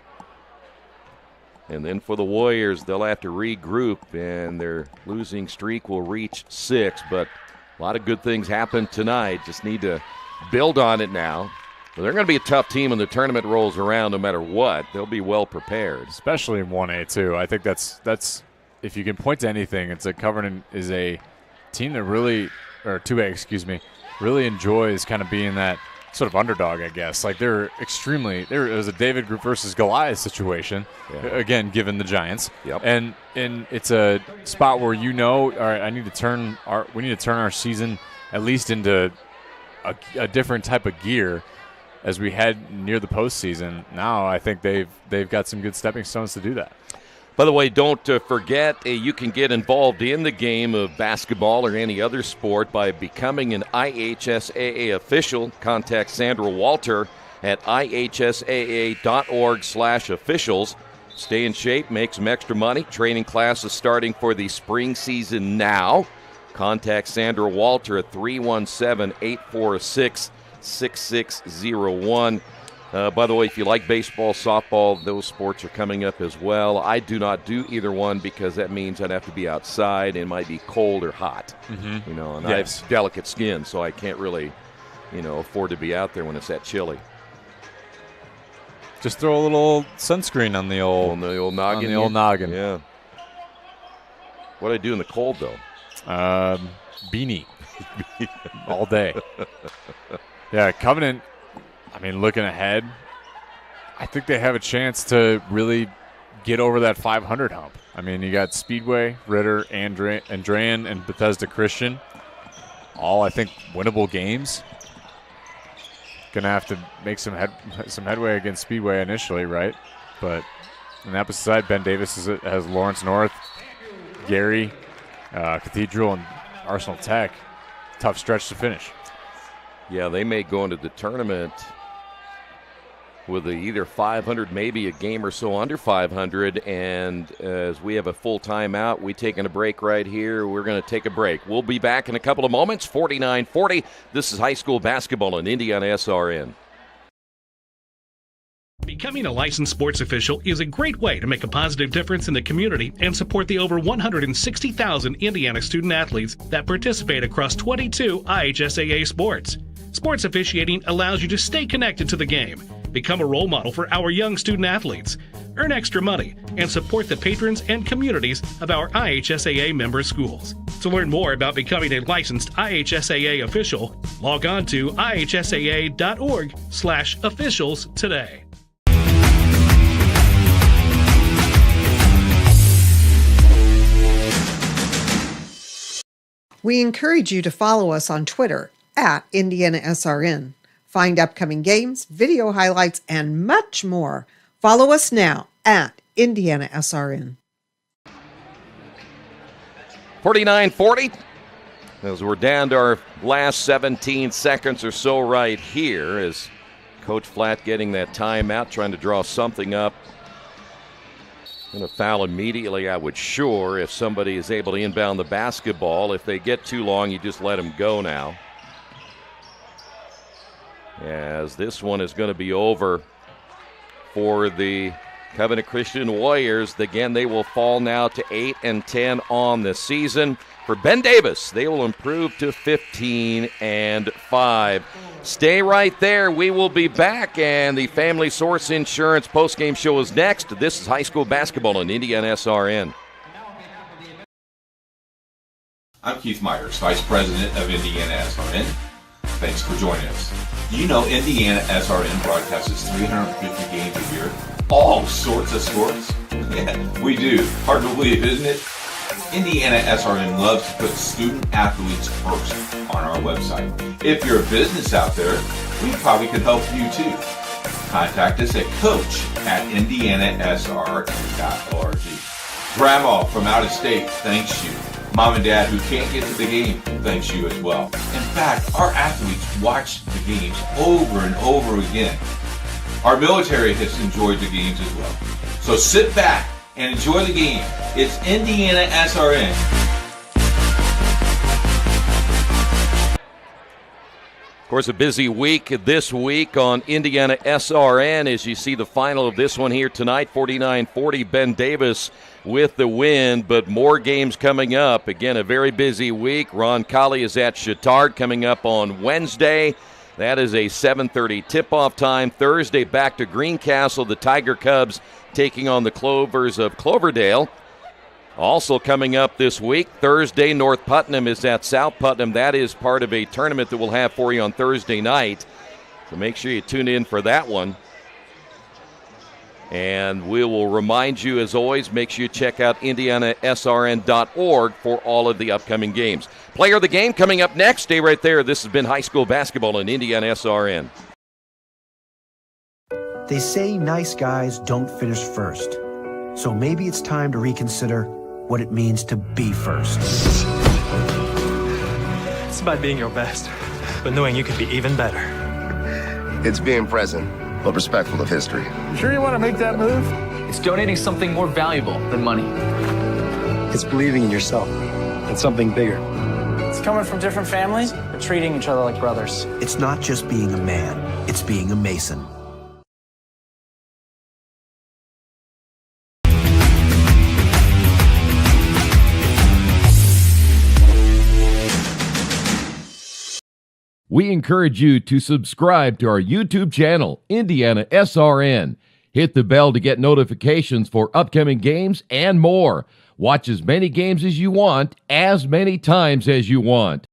And then for the Warriors, they'll have to regroup, and their losing streak will reach 6. But a lot of good things happened tonight. Just need to build on it now. Well, they're going to be a tough team when the tournament rolls around no matter what. They'll be well prepared. Especially in 1A, too. I think that's if you can point to anything, it's that Covenant is a team that really, or 2A, excuse me, really enjoys kind of being that sort of underdog, I guess. Like it was a David versus Goliath situation, again, given the Giants. Yep. And it's a spot where all right, we need to turn our season at least into a different type of gear as we head near the postseason. Now I think they've got some good stepping stones to do that. By the way, don't forget you can get involved in the game of basketball or any other sport by becoming an IHSAA official. Contact Sandra Walter at ihsaa.org/officials. Stay in shape, make some extra money. Training classes starting for the spring season now. Contact Sandra Walter at 317-846-6601. By the way, if you like baseball, softball, those sports are coming up as well. I do not do either one because that means I'd have to be outside and it might be cold or hot. Mm-hmm. And I have delicate skin, so I can't really, afford to be out there when it's that chilly. Just throw a little sunscreen on the old noggin. Yeah. What do I do in the cold though? Beanie all day. Yeah, Covenant. I mean, looking ahead, I think they have a chance to really get over that 500 hump. I mean, you got Speedway, Ritter, Andrean, and Bethesda Christian. All, I think, winnable games. Going to have to make some headway against Speedway initially, right? But on the opposite side, Ben Davis has Lawrence North, Gary, Cathedral, and Arsenal Tech. Tough stretch to finish. Yeah, they may go into the tournament with either 500, maybe a game or so under 500. And as we have a full timeout, we taking a break right here. We're going to take a break. We'll be back in a couple of moments. 49-40. This is high school basketball on IndianaSRN. Becoming a licensed sports official is a great way to make a positive difference in the community and support the over 160,000 Indiana student athletes that participate across 22 IHSAA sports. Sports officiating allows you to stay connected to the game, become a role model for our young student athletes, earn extra money, and support the patrons and communities of our IHSAA member schools. To learn more about becoming a licensed IHSAA official, log on to ihsaa.org/officials today. We encourage you to follow us on Twitter at IndianaSRN. Find upcoming games, video highlights, and much more. Follow us now at IndianaSRN. 49-40. As we're down to our last 17 seconds or so right here, as Coach Flatt getting that timeout, trying to draw something up. Going to foul immediately, I would sure, if somebody is able to inbound the basketball. If they get too long, you just let them go now. As this one is going to be over for the Covenant Christian Warriors. Again, they will fall now to 8-10 on the season. For Ben Davis, they will improve to 15-5. Stay right there. We will be back, and the Family Source Insurance postgame show is next. This is high school basketball on IndianaSRN. I'm Keith Myers, Vice President of IndianaSRN. Thanks for joining us. Do you know IndianaSRN broadcasts 350 games a year? All sorts of sports? Yeah, we do. Hard to believe, isn't it? IndianaSRN loves to put student athletes first on our website. If you're a business out there, we probably could help you too. Contact us at coach@indianasrn.org. Grandma from out of state thanks you. Mom and Dad who can't get to the game thanks you as well. In fact, our athletes watch the games over and over again. Our military has enjoyed the games as well. So sit back and enjoy the game. It's IndianaSRN. Of course, a busy week this week on IndianaSRN as you see the final of this one here tonight. 49-40, Ben Davis with the win, but more games coming up. Again, a very busy week. Ron Colley is at Chittard coming up on Wednesday. That is a 7:30 tip-off time. Thursday, back to Greencastle. The Tiger Cubs taking on the Clovers of Cloverdale. Also coming up this week, Thursday, North Putnam is at South Putnam. That is part of a tournament that we'll have for you on Thursday night. So make sure you tune in for that one. And we will remind you, as always, make sure you check out IndianaSRN.org for all of the upcoming games. Player of the game coming up next. Stay right there. This has been high school basketball on IndianaSRN. They say nice guys don't finish first. So maybe it's time to reconsider what it means to be first. It's about being your best, but knowing you can be even better. It's being present, but respectful of history. You sure you want to make that move? It's donating something more valuable than money. It's believing in yourself and something bigger. It's coming from different families, but treating each other like brothers. It's not just being a man, it's being a Mason. We encourage you to subscribe to our YouTube channel, IndianaSRN. Hit the bell to get notifications for upcoming games and more. Watch as many games as you want, as many times as you want.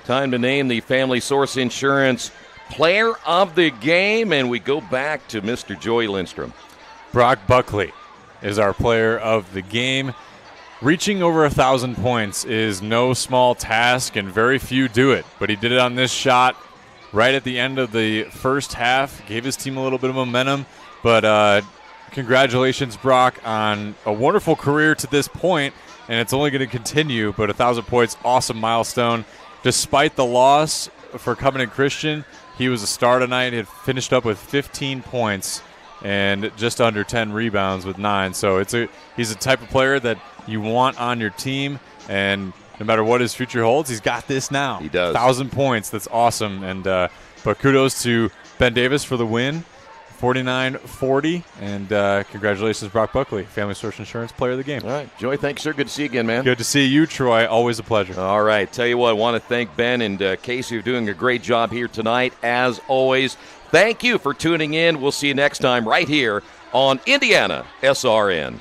Time to name the Family Source Insurance Player of the Game, and we go back to Mr. Joey Lindstrom. Brock Buckley is our player of the game. Reaching over 1,000 points is no small task, and very few do it. But he did it on this shot right at the end of the first half. Gave his team a little bit of momentum. But congratulations, Brock, on a wonderful career to this point, and it's only going to continue. But 1,000 points, awesome milestone. Despite the loss for Covenant Christian, he was a star tonight. He had finished up with 15 points and just under 10 rebounds with 9. So he's a type of player that you want on your team, and no matter what his future holds, he's got this now. He does. 1,000 points. That's awesome. And but kudos to Ben Davis for the win, 49-40, and congratulations, Brock Buckley, Family Source Insurance Player of the Game. All right, Joey, thanks, sir. Good to see you again, man. Good to see you, Troy. Always a pleasure. All right, tell you what, I want to thank Ben and Casey for doing a great job here tonight, as always. Thank you for tuning in. We'll see you next time right here on IndianaSRN.